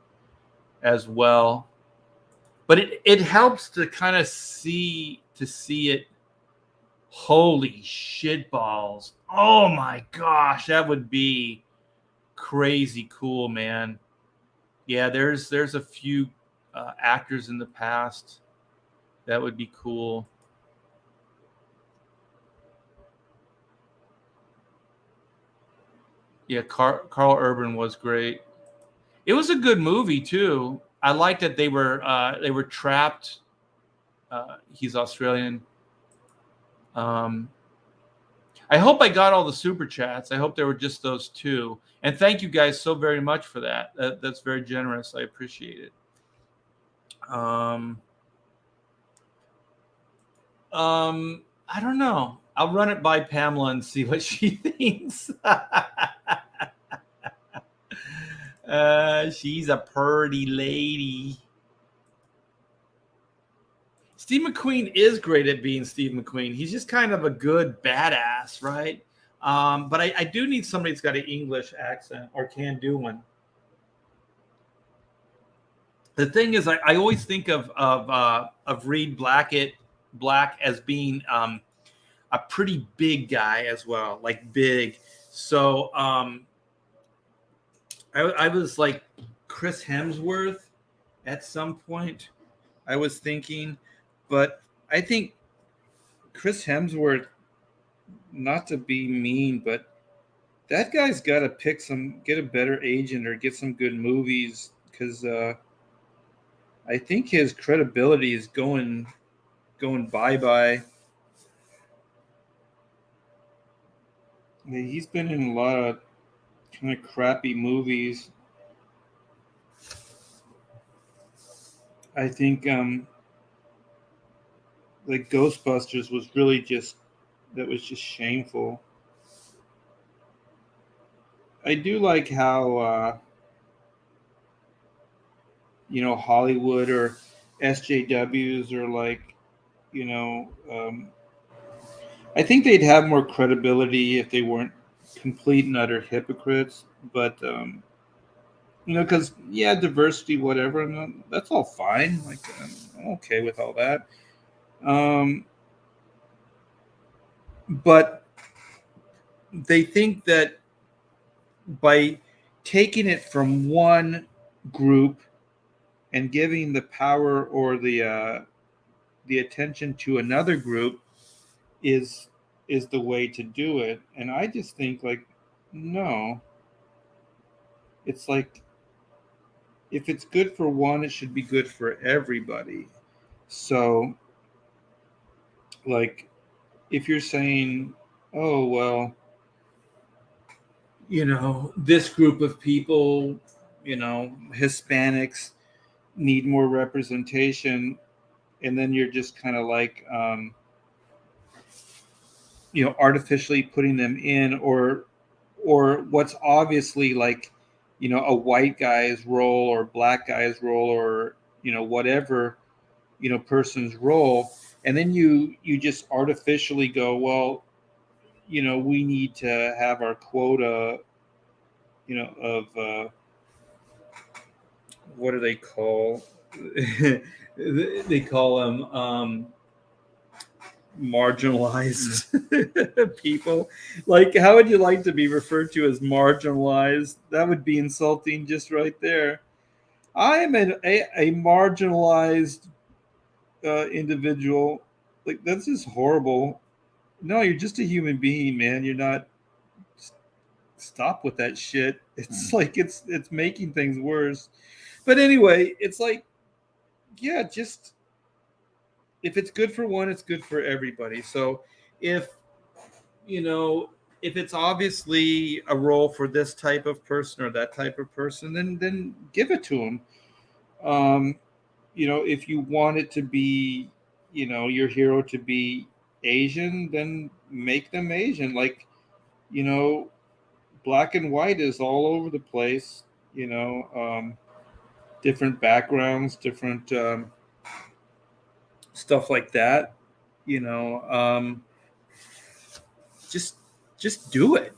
as well. But it helps to kind of see it. Holy shit balls! Oh my gosh, that would be crazy cool, man. Yeah, there's a few actors in the past that would be cool. Yeah, Carl Urban was great. It was a good movie too. I liked that they were trapped. He's Australian. I hope I got all the super chats. I hope there were just those two. And thank you guys so very much for that. That's very generous. I appreciate it. I don't know. I'll run it by Pamela and see what she thinks. She's a pretty lady. Steve McQueen is great at being Steve McQueen. He's just kind of a good badass, right? But I do need somebody that's got an English accent or can do one. The thing is, I always think of Reed Black as being a pretty big guy as well, like big. So I was like Chris Hemsworth at some point. I was thinking, but I think Chris Hemsworth, not to be mean, but that guy's got to get a better agent or get some good movies because I think his credibility is going bye bye. He's been in a lot of kind of crappy movies. I think like Ghostbusters was just shameful. I do like how Hollywood or SJWs are like, I think they'd have more credibility if they weren't complete and utter hypocrites. But because diversity, whatever, and that's all fine. Like I'm okay with all that. But they think that by taking it from one group and giving the power or the attention to another group is the way to do it. And I just think like, no. It's like if it's good for one, it should be good for everybody. So like if you're saying, oh well, this group of people, Hispanics need more representation, and then you're just kind of like artificially putting them in, or what's obviously like a white guy's role or black guy's role or whatever person's role, and then you just artificially go, well, we need to have our quota of what do they call they call them marginalized people. Like, how would you like to be referred to as marginalized? That would be insulting just right there. I am a marginalized individual. Like, that's just horrible. No, you're just a human being, man. You're not. Stop with that shit. It's like it's making things worse. But anyway, it's like, yeah, just if it's good for one, it's good for everybody. So if you know if it's obviously a role for this type of person or that type of person, then give it to them. Um, if you want it to be, your hero to be Asian, then make them Asian. Like, you know, black and white is all over the place. Different backgrounds, different stuff like that. You know, just just do it.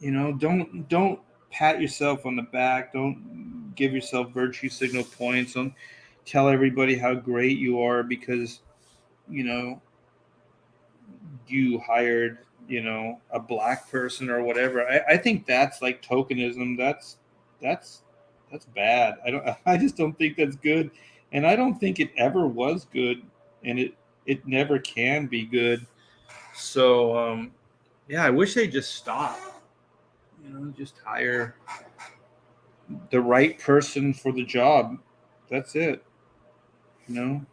Don't pat yourself on the back. Don't give yourself virtue signal points. Don't tell everybody how great you are because you know you hired a black person or whatever. I think that's like tokenism. That's that's bad. I just don't think that's good, and I don't think it ever was good, and it never can be good. So yeah, I wish they just stop. Just hire the right person for the job. That's it. You know.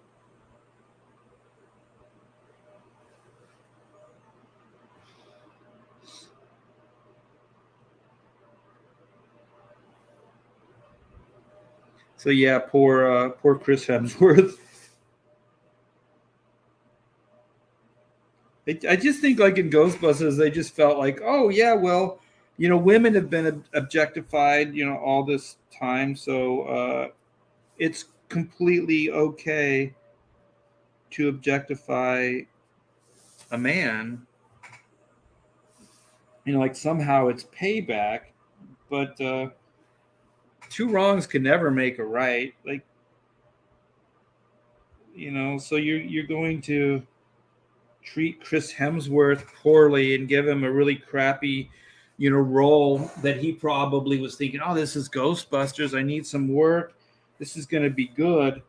So yeah, poor Chris Hemsworth. I just think like in Ghostbusters, they just felt like, oh yeah, well, women have been objectified, all this time, so it's completely okay to objectify a man. Like somehow it's payback, but two wrongs can never make a right. Like, so you're going to treat Chris Hemsworth poorly and give him a really crappy, role that he probably was thinking, oh, this is Ghostbusters. I need some work. This is going to be good.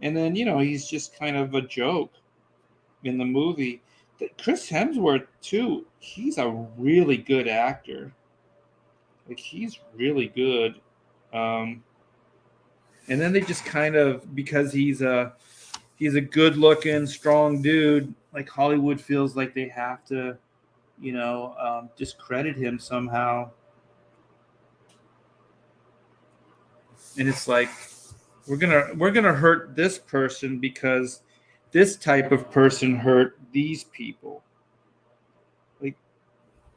And then, he's just kind of a joke in the movie. Chris Hemsworth, too, he's a really good actor. Like, he's really good. Um, and then they just kind of, because he's a good looking, strong dude, like Hollywood feels like they have to discredit him somehow. And it's like we're gonna hurt this person because this type of person hurt these people. Like,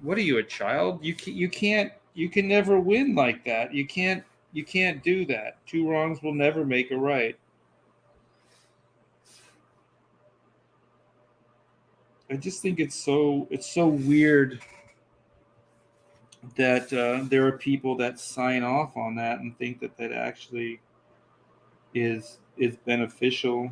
what are you, a child? You can never win like that. You can't do that. Two wrongs will never make a right. I just think it's so weird that there are people that sign off on that and think that that actually is beneficial.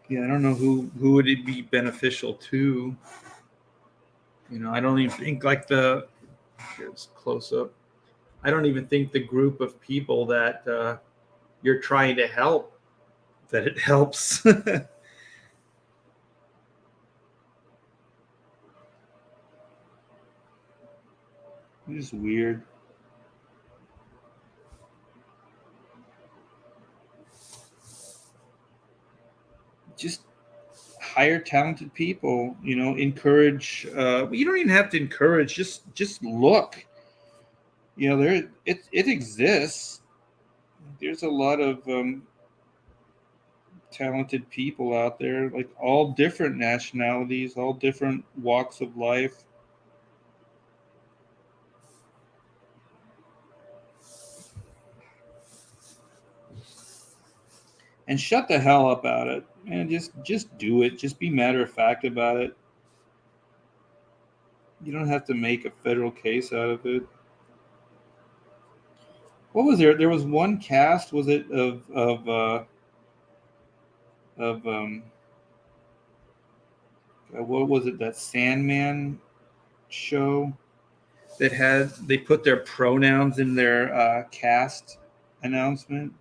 Yeah, I don't know who would it be beneficial to. I don't even think like here's close up. I don't even think the group of people that you're trying to help that it helps. It's just weird. Just hire talented people. Encourage. You don't even have to encourage. Just look. It exists. There's a lot of talented people out there, like all different nationalities, all different walks of life. And shut the hell up about it. And just do it. Just be matter of fact about it. You don't have to make a federal case out of it. what was there? There was one cast. Was it of what was it? That Sandman show that had they put their pronouns in their cast announcement.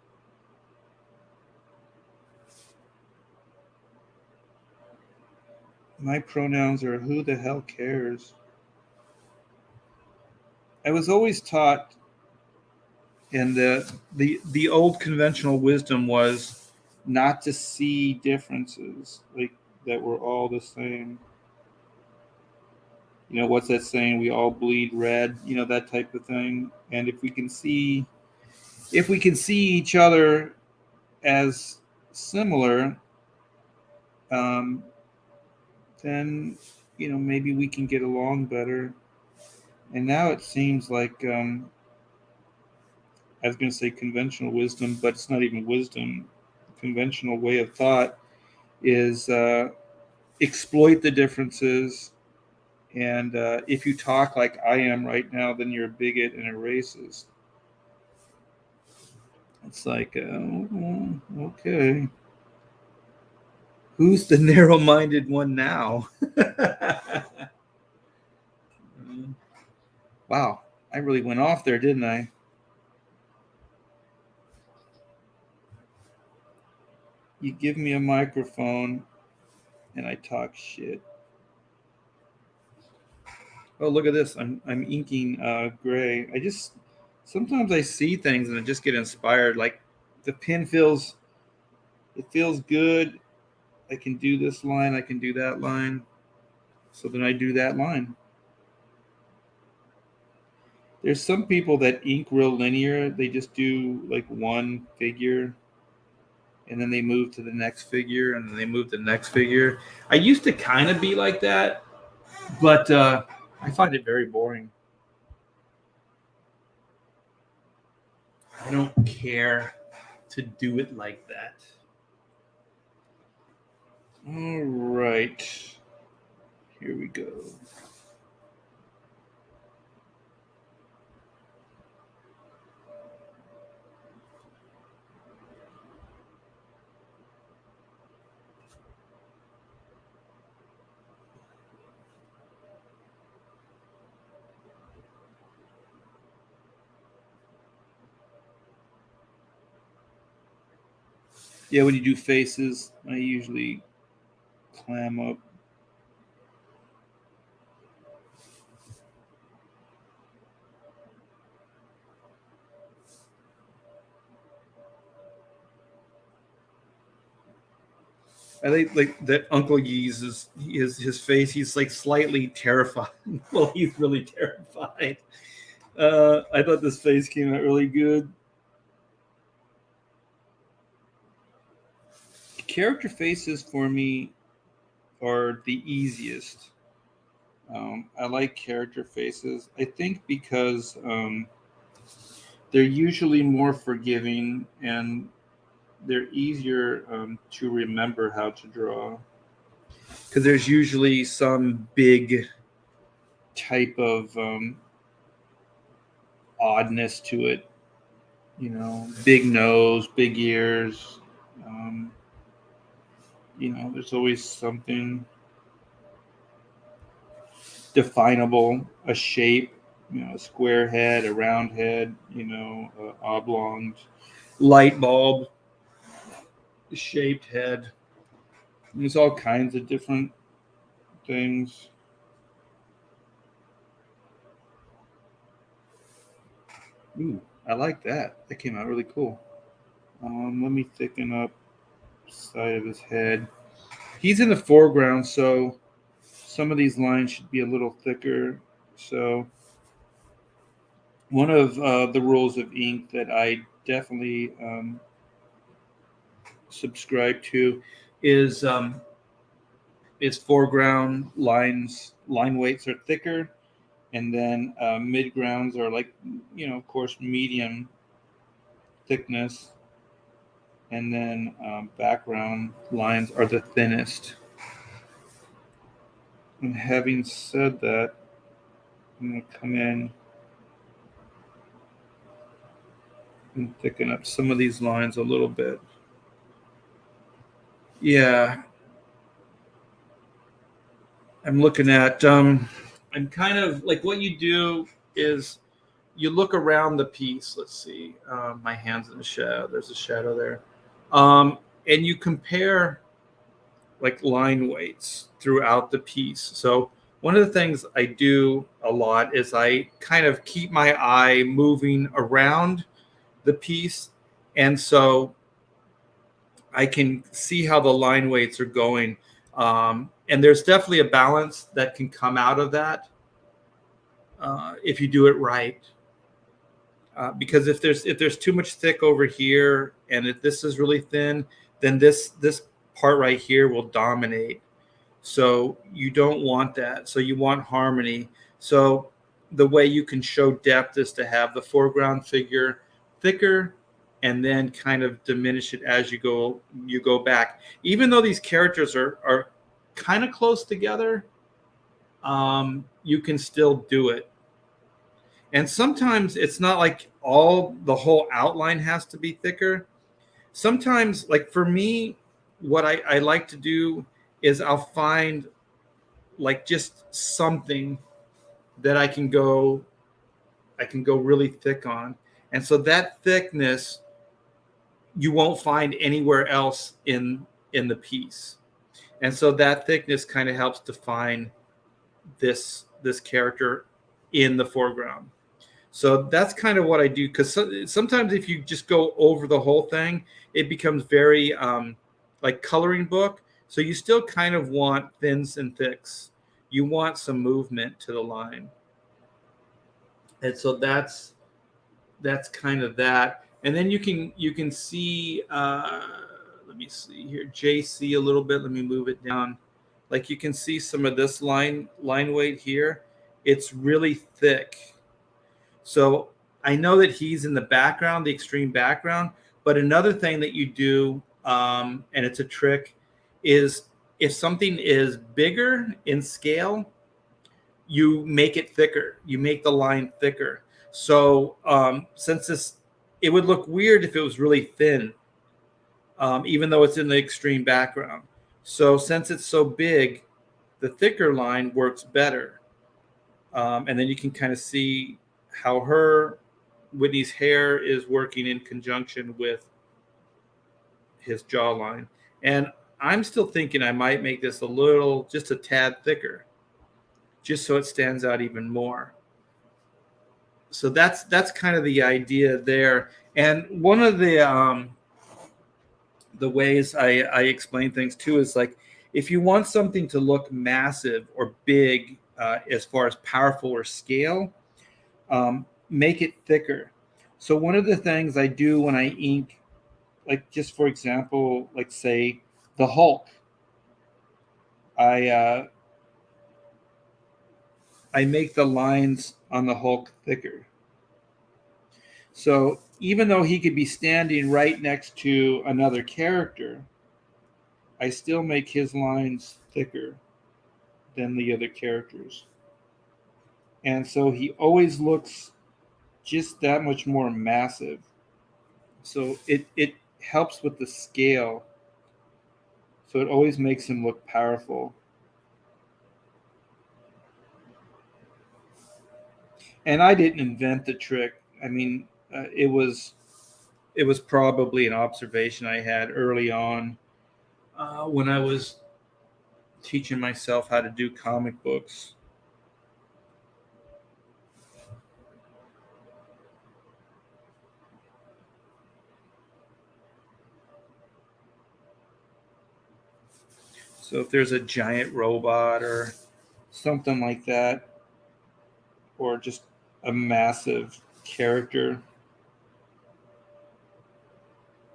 My pronouns are who the hell cares? I was always taught, and the old conventional wisdom was not to see differences, like that we're all the same. You know, what's that saying? We all bleed red, you know, that type of thing. And if we can see each other as similar, um, then, you know, maybe we can get along better. And now it seems like, I was going to say conventional wisdom, but it's not even wisdom. Conventional way of thought is exploit the differences. And if you talk like I am right now, then you're a bigot and a racist. It's like, okay. Who's the narrow minded one now? Wow. I really went off there, didn't I? You give me a microphone and I talk shit. Oh, look at this. I'm inking gray. Sometimes I see things and I just get inspired. Like the pen it feels good. I can do this line, I can do that line. So then I do that line. There's some people that ink real linear. They just do like one figure and then they move to the next figure and then they move to the next figure. I used to kind of be like that, but I find it very boring. I don't care to do it like that. All right. Here we go. Yeah, when you do faces, I usually clam up. I like that Uncle Yee's his face. He's like slightly terrified. Well, he's really terrified. I thought this face came out really good. Character faces for me are the easiest. I like character faces. I think because they're usually more forgiving and they're easier to remember how to draw. Because there's usually some big type of oddness to it. You know, big nose, big ears. Um, you know, there's always something definable, a shape, you know, a square head, a round head, you know, oblong light bulb shaped head. There's all kinds of different things. Ooh, I like that. That came out really cool. Let me thicken up side of his head. He's in the foreground, so some of these lines should be a little thicker. So one of the rules of ink that I definitely subscribe to is foreground line weights are thicker, and then mid grounds are like, you know, of course, medium thickness, and then background lines are the thinnest. And having said that, I'm going to come in and thicken up some of these lines a little bit. Yeah, I'm looking at. I'm kind of like what you do is you look around the piece. Let's see, my hands in the shadow. There's a shadow there, and you compare like line weights throughout the piece. So one of the things I do a lot is I kind of keep my eye moving around the piece, and so I can see how the line weights are going. And there's definitely a balance that can come out of that if you do it right. Because if there's too much thick over here, and if this is really thin, then this part right here will dominate. So you don't want that. So you want harmony. So the way you can show depth is to have the foreground figure thicker and then kind of diminish it as you go back. Even though these characters are kind of close together, you can still do it. And sometimes it's not like all the whole outline has to be thicker. Sometimes, like for me, what I like to do is I'll find like just something that I can go really thick on. And so that thickness you won't find anywhere else in the piece. And so that thickness kind of helps define this character in the foreground. So that's kind of what I do, because sometimes if you just go over the whole thing, it becomes very like coloring book. So you still kind of want thins and thicks. You want some movement to the line, and so that's kind of that. And then you can see. Let me see here, JC a little bit. Let me move it down. Like you can see some of this line weight here. It's really thick. So I know that he's in the background, the extreme background. But another thing that you do, and it's a trick, is if something is bigger in scale, you make it thicker. You make the line thicker. So since it would look weird if it was really thin, even though it's in the extreme background. So since it's so big, the thicker line works better. And then you can kind of see how Whitney's hair is working in conjunction with his jawline. And I'm still thinking I might make this just a tad thicker, just so it stands out even more. So that's kind of the idea there. And one of the ways I explain things too is like if you want something to look massive or big as far as powerful or scale, make it thicker. So one of the things I do when I ink, like just for example, like say the Hulk, I I make the lines on the Hulk thicker. So even though he could be standing right next to another character, I still make his lines thicker than the other characters. And so he always looks just that much more massive. So it helps with the scale. So it always makes him look powerful. And I didn't invent the trick. I mean, it was probably an observation I had early on when I was teaching myself how to do comic books. So if there's a giant robot or something like that, or just a massive character,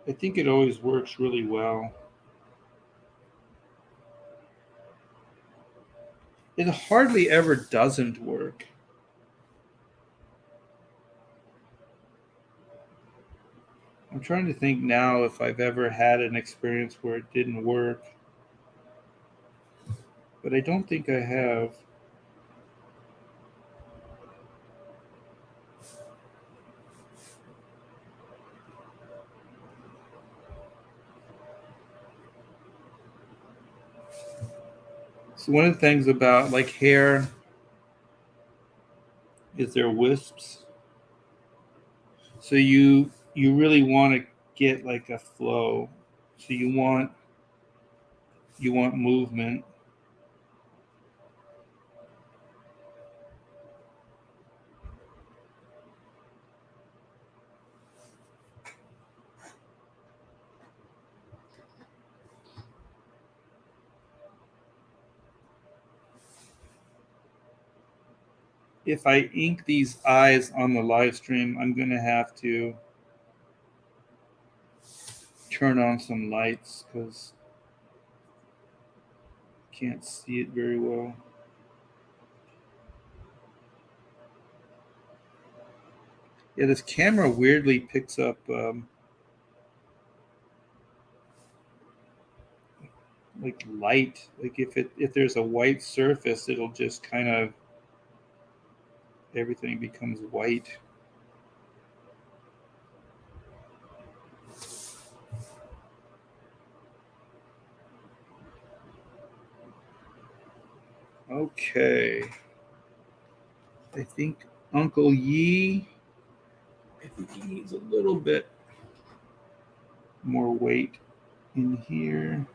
I think it always works really well. It hardly ever doesn't work. I'm trying to think now if I've ever had an experience where it didn't work, but I don't think I have. So one of the things about like hair is there wisps. So you really want to get like a flow. So you want movement. If I ink these eyes on the live stream, I'm going to have to turn on some lights because I can't see it very well. Yeah, this camera weirdly picks up like light. Like if there's a white surface, it'll just kind of everything becomes white. Okay. I think Uncle Yi, I think he needs a little bit more weight in here.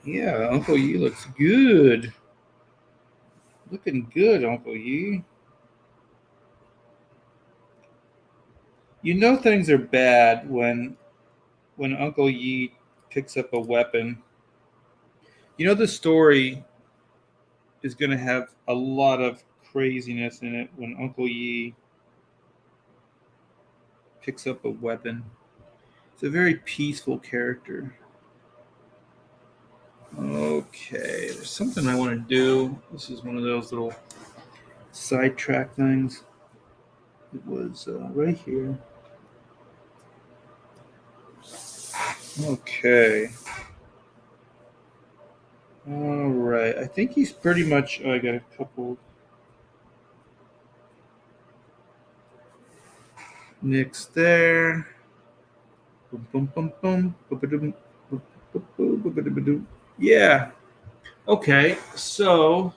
Yeah, Uncle Yi looks good. Looking good, Uncle Yi. You know things are bad when Uncle Yi picks up a weapon. You know the story is going to have a lot of craziness in it when Uncle Yi picks up a weapon. It's a very peaceful character. Okay, there's something I want to do. This is one of those little sidetrack things. It was right here. Okay. All right. I think he's pretty much. I got a couple nicks there. Boom, boom, boom, boom. Ba-ba-dum, ba-ba-dum, ba-ba-dum. Yeah. Okay. So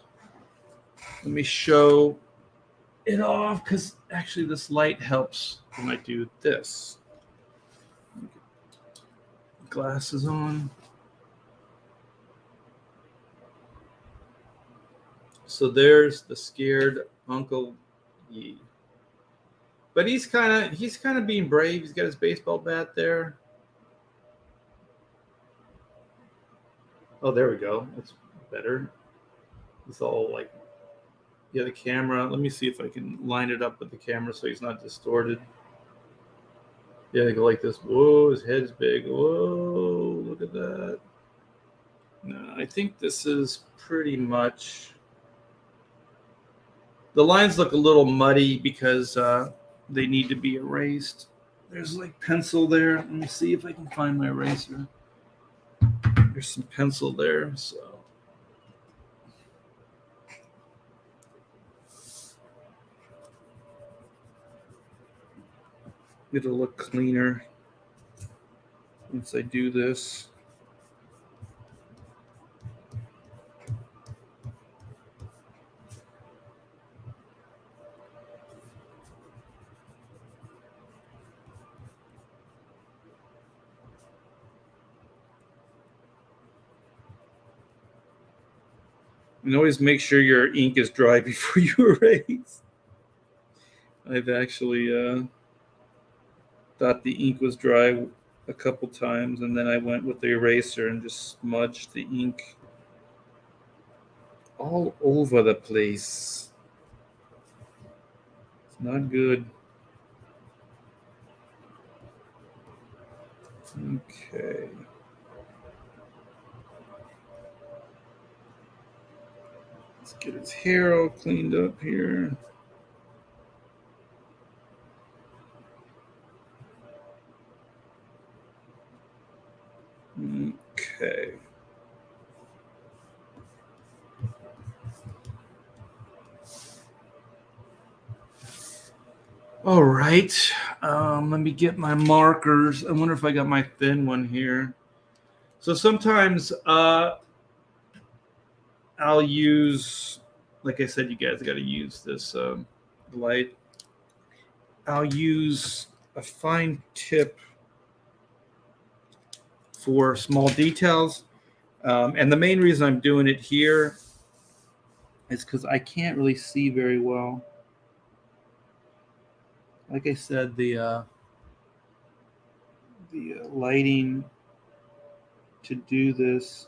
let me show it off because actually this light helps when I do this. Glasses on. So there's the scared Uncle Yi. But he's kind of being brave. He's got his baseball bat there. Oh, there we go. That's better. It's all like, yeah, the camera. Let me see if I can line it up with the camera so he's not distorted. Yeah, they go like this. Whoa, his head's big. Whoa, look at that. No, I think this is pretty much. The lines look a little muddy because they need to be erased. There's like pencil there. Let me see if I can find my eraser. There's some pencil there, so. It'll look cleaner once I do this. And always make sure your ink is dry before you erase. I've actually thought the ink was dry a couple times, and then I went with the eraser and just smudged the ink all over the place. It's not good. Okay. Let's get his hair all cleaned up here. Okay. All right. Let me get my markers. I wonder if I got my thin one here. So sometimes I'll use, like I said, you guys got to use this light. I'll use a fine tip for small details. And the main reason I'm doing it here is because I can't really see very well. Like I said, the lighting to do this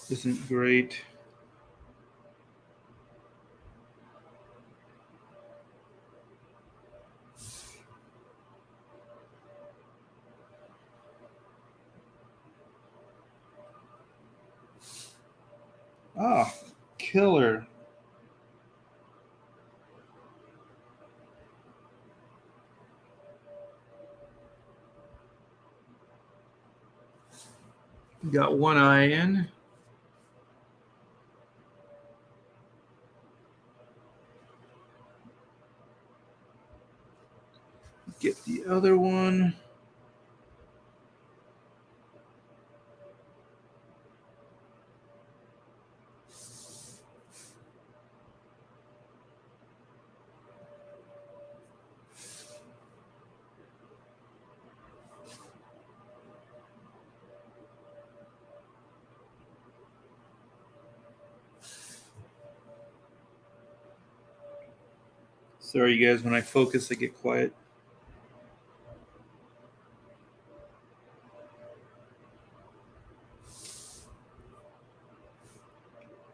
isn't great. Ah, killer. Got one eye in. Get the other one. Sorry, you guys, when I focus, I get quiet.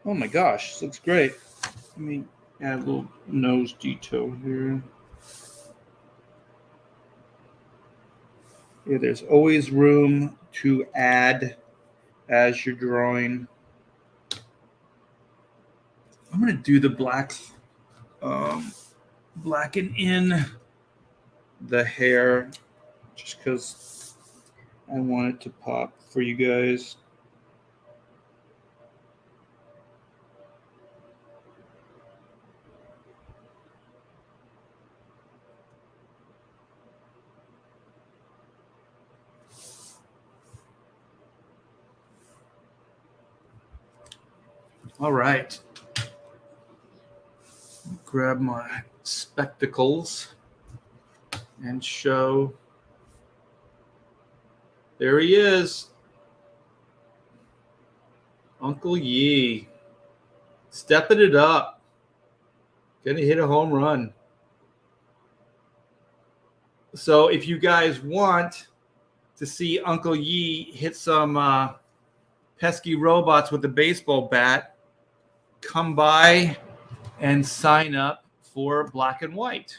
Oh my gosh, this looks great. Let me add a little nose detail here. Yeah, there's always room to add as you're drawing. I'm going to do the blacks, blacken in the hair just because I want it to pop for you guys. All right. Grab my spectacles and show. There he is. Uncle Yi. Stepping it up. Gonna hit a home run. So if you guys want to see Uncle Yi hit some pesky robots with a baseball bat, come by and sign up for Black and White.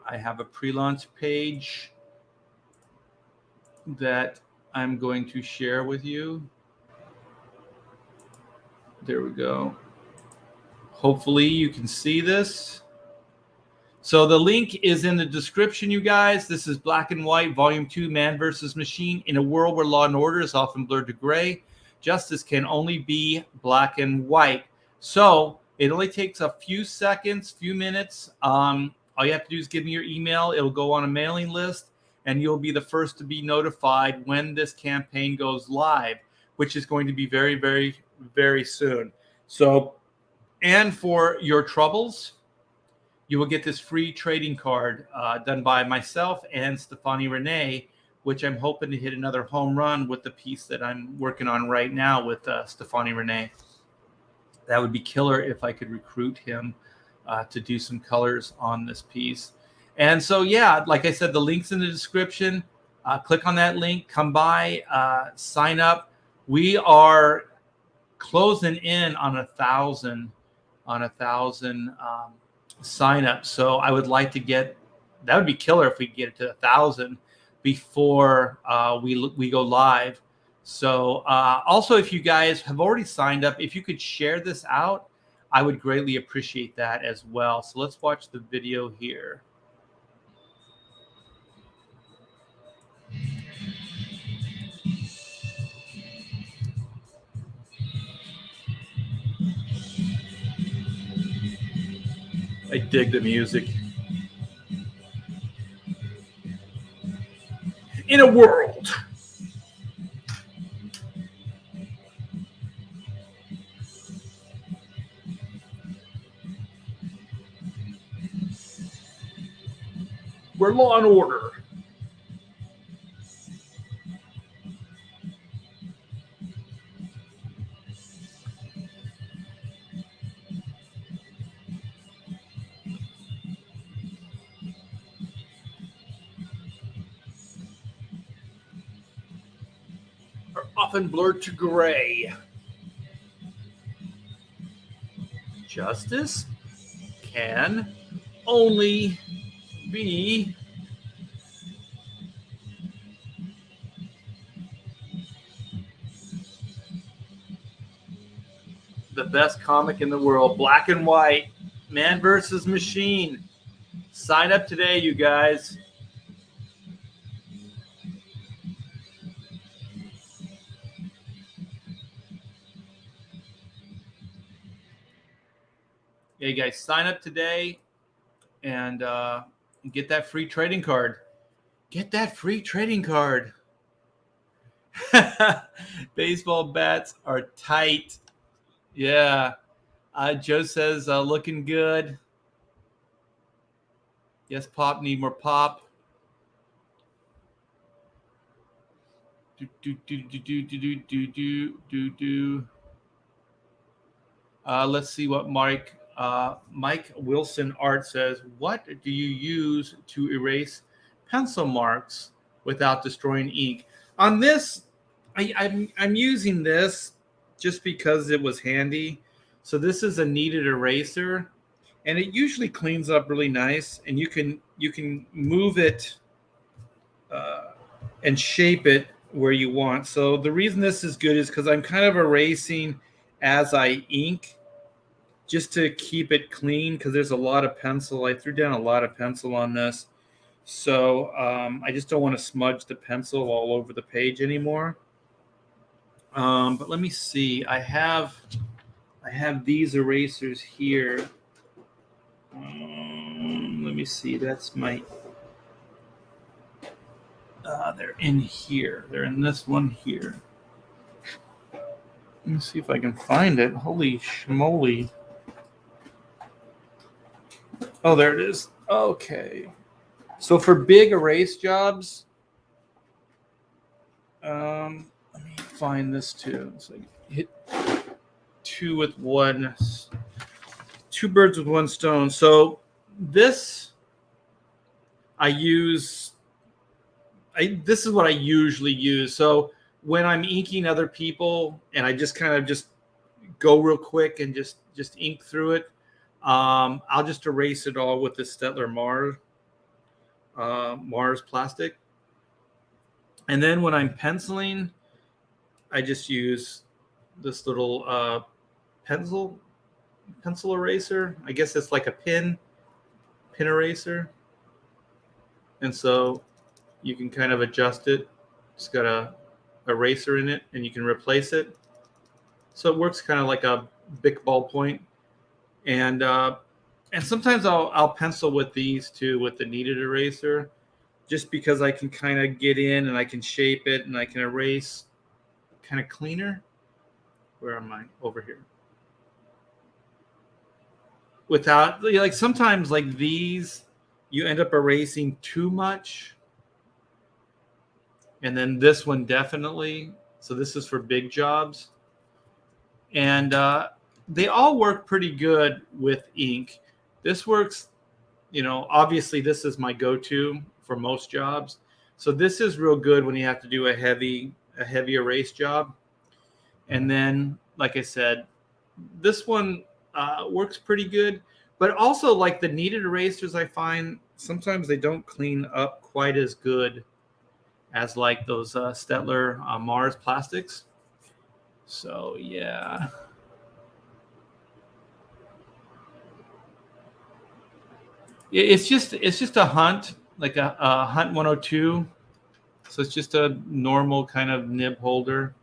I have a pre-launch page that I'm going to share with you. There we go. Hopefully you can see this. So the link is in the description, you guys. This is Black and White, Volume 2, Man vs. Machine. In a world where law and order is often blurred to gray, justice can only be black and white. So it only takes a few seconds, few minutes. All you have to do is give me your email. It'll go on a mailing list, and you'll be the first to be notified when this campaign goes live, which is going to be very, very, very soon. So, and for your troubles, you will get this free trading card done by myself and Stefani Renee, which I'm hoping to hit another home run with the piece that I'm working on right now with Stefani Renee. That would be killer if I could recruit him to do some colors on this piece. And so, yeah, like I said, the link's in the description. Click on that link, come by, sign up. We are closing in on 1,000 sign up. So I would like to get, that would be killer if we get it to 1,000 before we go live. So also, if you guys have already signed up, if you could share this out, I would greatly appreciate that as well. So let's watch the video here. I dig the music. in a world where law and order are often blurred to gray. Justice can only be the best comic in the world. Black and white. Man versus Machine. Sign up today, you guys. Yeah, you guys sign up today and get that free trading card. Get that free trading card. Baseball bats are tight. Yeah. Joe says looking good. Yes, Pop, need more pop. Let's see what Mike Wilson Art says. What do you use to erase pencil marks without destroying ink? On this, I'm using this just because it was handy. So this is a kneaded eraser, and it usually cleans up really nice. And you can move it and shape it where you want. So the reason this is good is because I'm kind of erasing as I ink, just to keep it clean, because there's a lot of pencil. I threw down a lot of pencil on this. So I just don't want to smudge the pencil all over the page anymore. But let me see. I have these erasers here. Let me see. That's my... they're in here. They're in this one here. Let me see if I can find it. Holy schmoly. Oh, there it is. Okay. So for big erase jobs, let me find this too. So hit two birds with one stone. So this this is what I usually use. So when I'm inking other people and I just kind of just go real quick and just ink through it, I'll just erase it all with the Staedtler Mars plastic. And then when I'm penciling, I just use this little pencil eraser. I guess it's like a pin eraser. And so you can kind of adjust it. It's got a eraser in it, and you can replace it. So it works kind of like a Bic ballpoint. And sometimes I'll pencil with these too, with the kneaded eraser, just because I can kind of get in and I can shape it and I can erase kind of cleaner. Where am I? Over here. Without, like, sometimes like these, you end up erasing too much. And then this one definitely. So this is for big jobs. And they all work pretty good with ink. This works, obviously this is my go-to for most jobs. So this is real good when you have to do a heavy erase job. And then, like I said, this one works pretty good. But also, like the kneaded erasers, I find sometimes they don't clean up quite as good as like those Staedtler Mars plastics. So yeah. It's just a Hunt, like a Hunt 102. So it's just a normal kind of nib holder.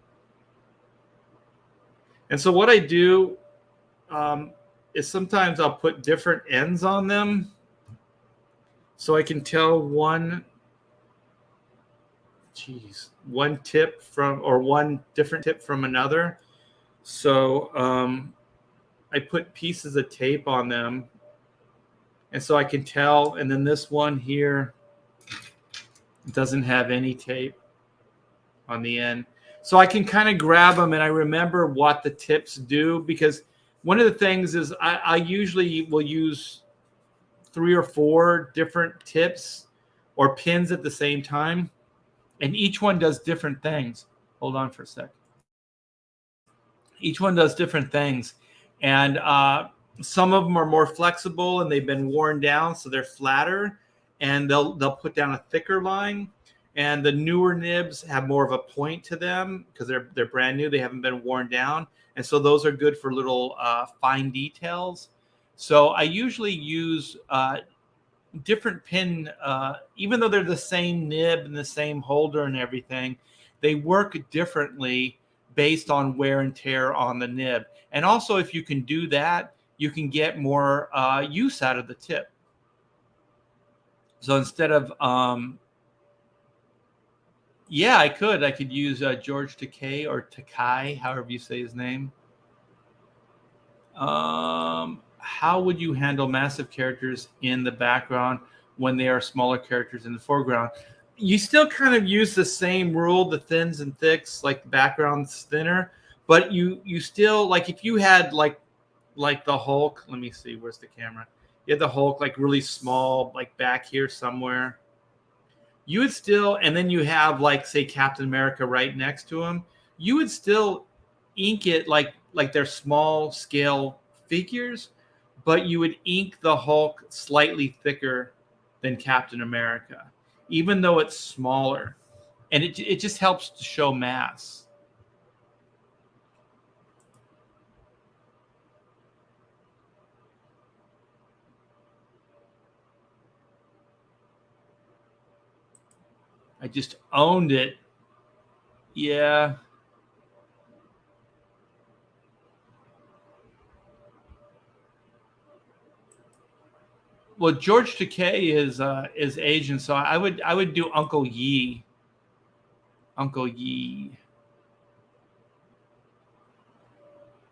And so what I do is sometimes I'll put different ends on them, so I can tell one one different tip from another. So I put pieces of tape on them, and so I can tell. And then this one here doesn't have any tape on the end. So I can kind of grab them, and I remember what the tips do, because one of the things is I usually will use 3 or 4 different tips or pins at the same time, and each one does different things. Hold on for a sec. Each one does different things, and some of them are more flexible and they've been worn down, so they're flatter, and they'll put down a thicker line. And the newer nibs have more of a point to them because they're brand new. They haven't been worn down, and so those are good for little fine details. So I usually use different pin, even though they're the same nib and the same holder and everything, they work differently based on wear and tear on the nib. And also, if you can do that, you can get more use out of the tip. So instead of yeah, I could use George Takei or Takai, however you say his name. How would you handle massive characters in the background when they are smaller characters in the foreground? You still kind of use the same rule, the thins and thicks, like the background's thinner, but you still, like if you had like the Hulk, let me see, where's the camera? You had the Hulk like really small, like back here somewhere. You would still, and then you have like say Captain America right next to him, you would still ink it like they're small scale figures, but you would ink the Hulk slightly thicker than Captain America, even though it's smaller. And it just helps to show mass. I just owned it. Yeah. Well, George Takei is Asian, so I would do Uncle Yi. Uncle Yi.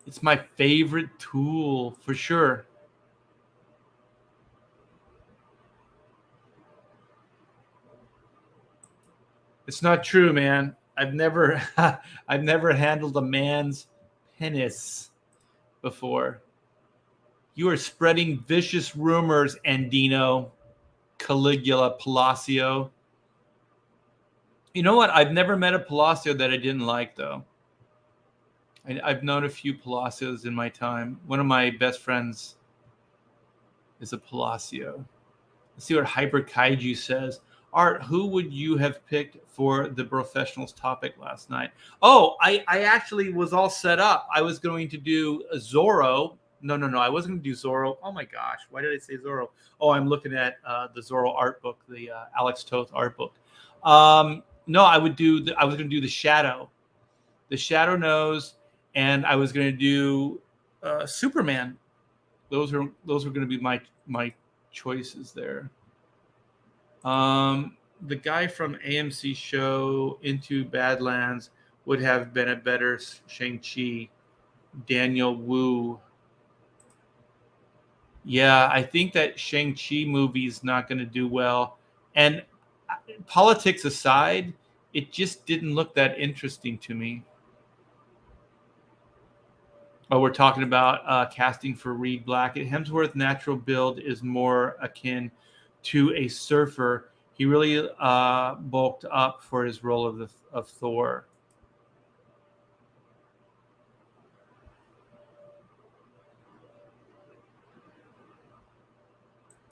It's my favorite tool for sure. It's not true, man. I've never I've never handled a man's penis before. You are spreading vicious rumors, Andino, Caligula, Palacio. You know what? I've never met a Palacio that I didn't like, though. I've known a few Palacios in my time. One of my best friends is a Palacio. Let's see what Hyper Kaiju says. Art, who would you have picked for the professionals topic last night? Oh, I actually was all set up. I was going to do Zorro. No. I wasn't going to do Zorro. Oh my gosh. Why did I say Zorro? Oh, I'm looking at the Zorro art book, the Alex Toth art book. No, I was going to do the Shadow Nose, and I was going to do Superman. Those were going to be my choices there. The guy from AMC show Into Badlands would have been a better Shang-Chi. Daniel Wu. Yeah, I think that Shang-Chi movie is not going to do well. And politics aside, it just didn't look that interesting to me. Oh, we're talking about casting for Reed Blackett. Hemsworth's natural build is more akin to a surfer. He really bulked up for his role of Thor.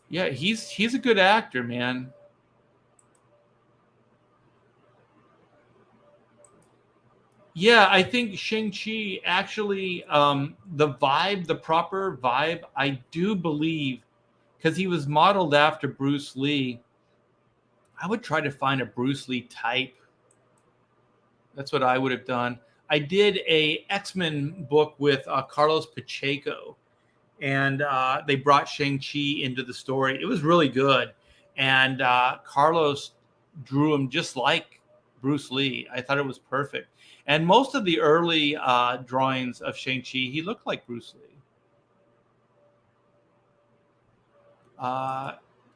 Yeah, he's a good actor, man. Yeah, I think Shang-Chi actually, the proper vibe, I do believe, because he was modeled after Bruce Lee. I would try to find a Bruce Lee type. That's what I would have done. I did a X-Men book with Carlos Pacheco, and they brought Shang-Chi into the story. It was really good. And Carlos drew him just like Bruce Lee. I thought it was perfect. And most of the early drawings of Shang-Chi, he looked like Bruce Lee.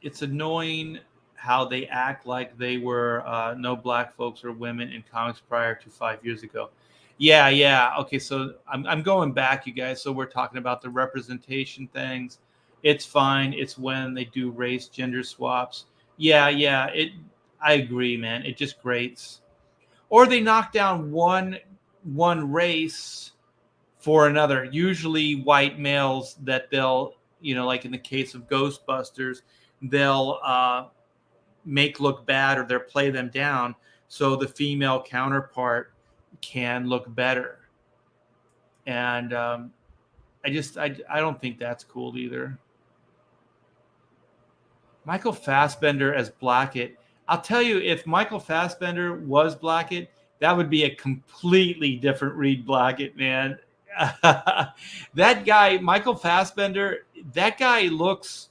It's annoying how they act like they were no black folks or women in comics prior to 5 years ago. Yeah. Okay, so I'm going back, you guys. So we're talking about the representation things. It's fine. It's when they do race gender swaps. Yeah. I agree, man. It just grates. Or they knock down one race for another. Usually white males that they'll, like in the case of Ghostbusters, they'll make look bad or they'll play them down so the female counterpart can look better. And I don't think that's cool either. Michael Fassbender as Blackett. I'll tell you, if Michael Fassbender was Blackett, that would be a completely different Reed Blackett, man. That guy, Michael Fassbender, that guy looks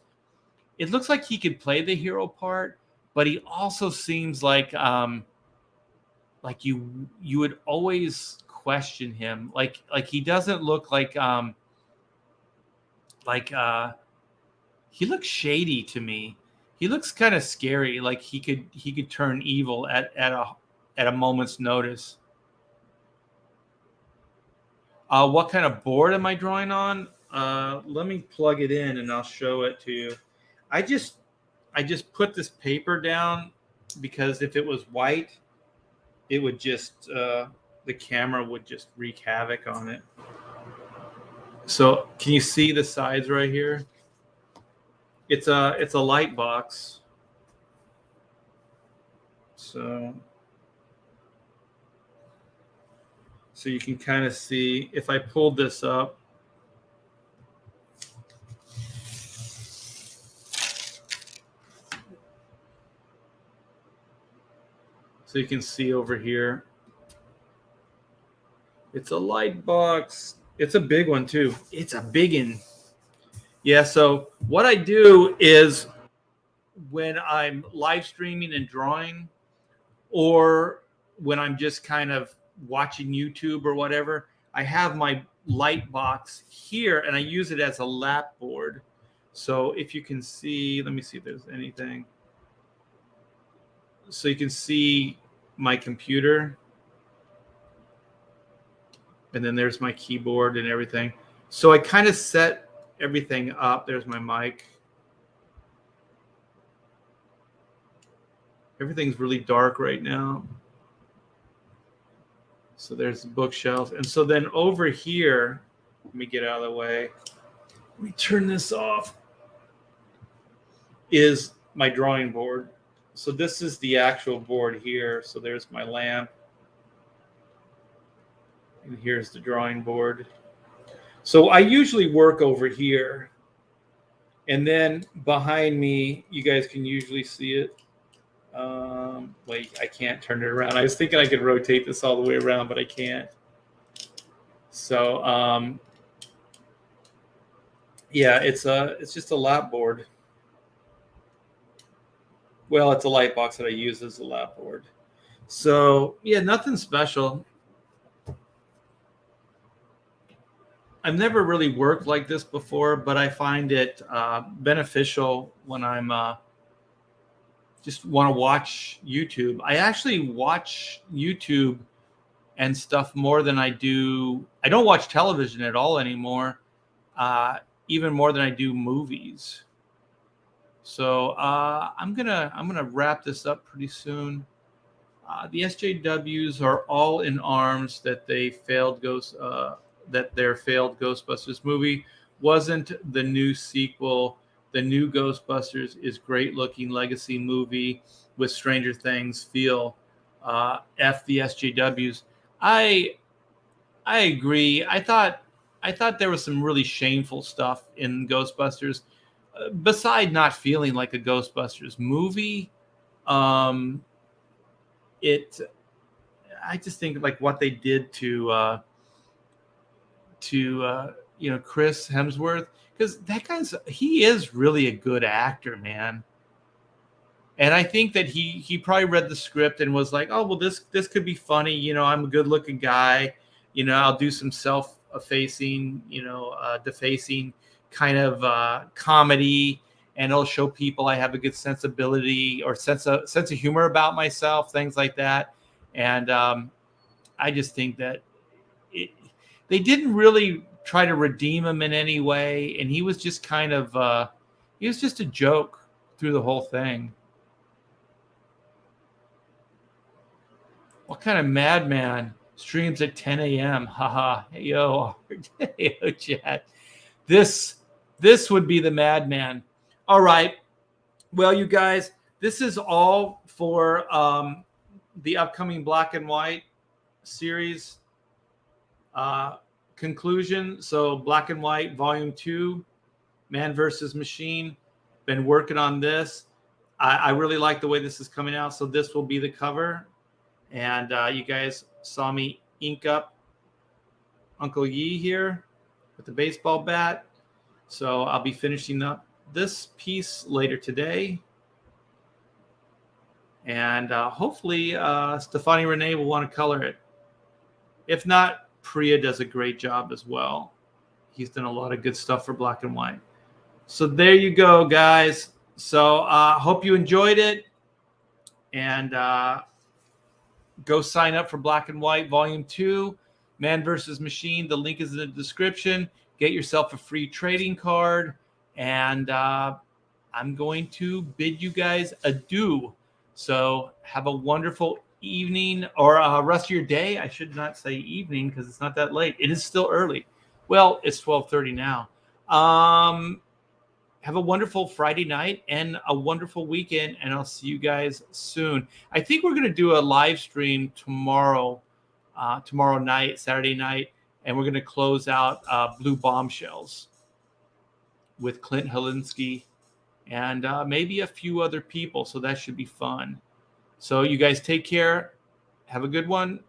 like he could play the hero part, but he also seems like you would always question him. Like he doesn't look like he looks shady to me. He looks kind of scary, like he could turn evil at a moment's notice. What kind of board am I drawing on? Let me plug it in and I'll show it to you. I just put this paper down because if it was white, it would just the camera would just wreak havoc on it. So can you see the sides right here? It's a light box. So you can kind of see if I pulled this up. So you can see over here. It's a light box. It's a big one too. It's a big one. Yeah, so what I do is when I'm live streaming and drawing, or when I'm just kind of watching YouTube or whatever, I have my light box here and I use it as a lap board. So if you can see, let me see if there's anything. So you can see my computer. And then there's my keyboard and everything. So I kind of set everything up. There's my mic. Everything's really dark right now. So there's the bookshelf. And so then over here, let me get out of the way. Let me turn this off. Is my drawing board. So this is the actual board here. So there's my lamp. And here's the drawing board. So I usually work over here. And then behind me, you guys can usually see it. Wait, I can't turn it around. I was thinking I could rotate this all the way around, but I can't. So, yeah, it's just a lap board. Well, it's a light box that I use as a lap board. So, yeah, nothing special. I've never really worked like this before, but I find it beneficial when I'm just want to watch YouTube. I actually watch YouTube and stuff more than I do. I don't watch television at all anymore, even more than I do movies. So I'm gonna wrap this up pretty soon. The SJWs are all in arms that their failed Ghostbusters movie wasn't the new sequel. The new Ghostbusters is great looking legacy movie with Stranger Things feel. F the SJWs. I agree. I thought there was some really shameful stuff in Ghostbusters. Beside not feeling like a Ghostbusters movie, I just think like what they did to Chris Hemsworth, because he is really a good actor, man. And I think that he probably read the script and was like, oh well, this could be funny. You know, I'm a good looking guy. You know, I'll do some self-effacing, defacing kind of comedy, and it'll show people I have a good sensibility or sense of humor about myself, things like that. And I just think that they didn't really try to redeem him in any way, and he was just kind of he was just a joke through the whole thing. What kind of madman streams at 10 a.m.? Haha. Hey, yo, yo, chat. This would be the madman. All right. Well, you guys, this is all for the upcoming Black and White series conclusion. So Black and White Volume 2, Man versus Machine. Been working on this. I really like the way this is coming out. So this will be the cover. And you guys saw me ink up Uncle Yi here with the baseball bat. So I'll be finishing up this piece later today. And hopefully Stefani Renee will want to color it. If not, Priya does a great job as well. He's done a lot of good stuff for Black and White. So there you go, guys. So hope you enjoyed it. And go sign up for Black and White Volume 2, Man vs. Machine. The link is in the description. Get yourself a free trading card. And I'm going to bid you guys adieu. So have a wonderful evening or rest of your day. I should not say evening because it's not that late. It is still early. Well, it's 12:30 now. Have a wonderful Friday night and a wonderful weekend, and I'll see you guys soon. I think we're going to do a live stream tomorrow night, Saturday night, and we're going to close out Blue Bombshells with Clint Helinski and maybe a few other people, so that should be fun. So you guys take care. Have a good one.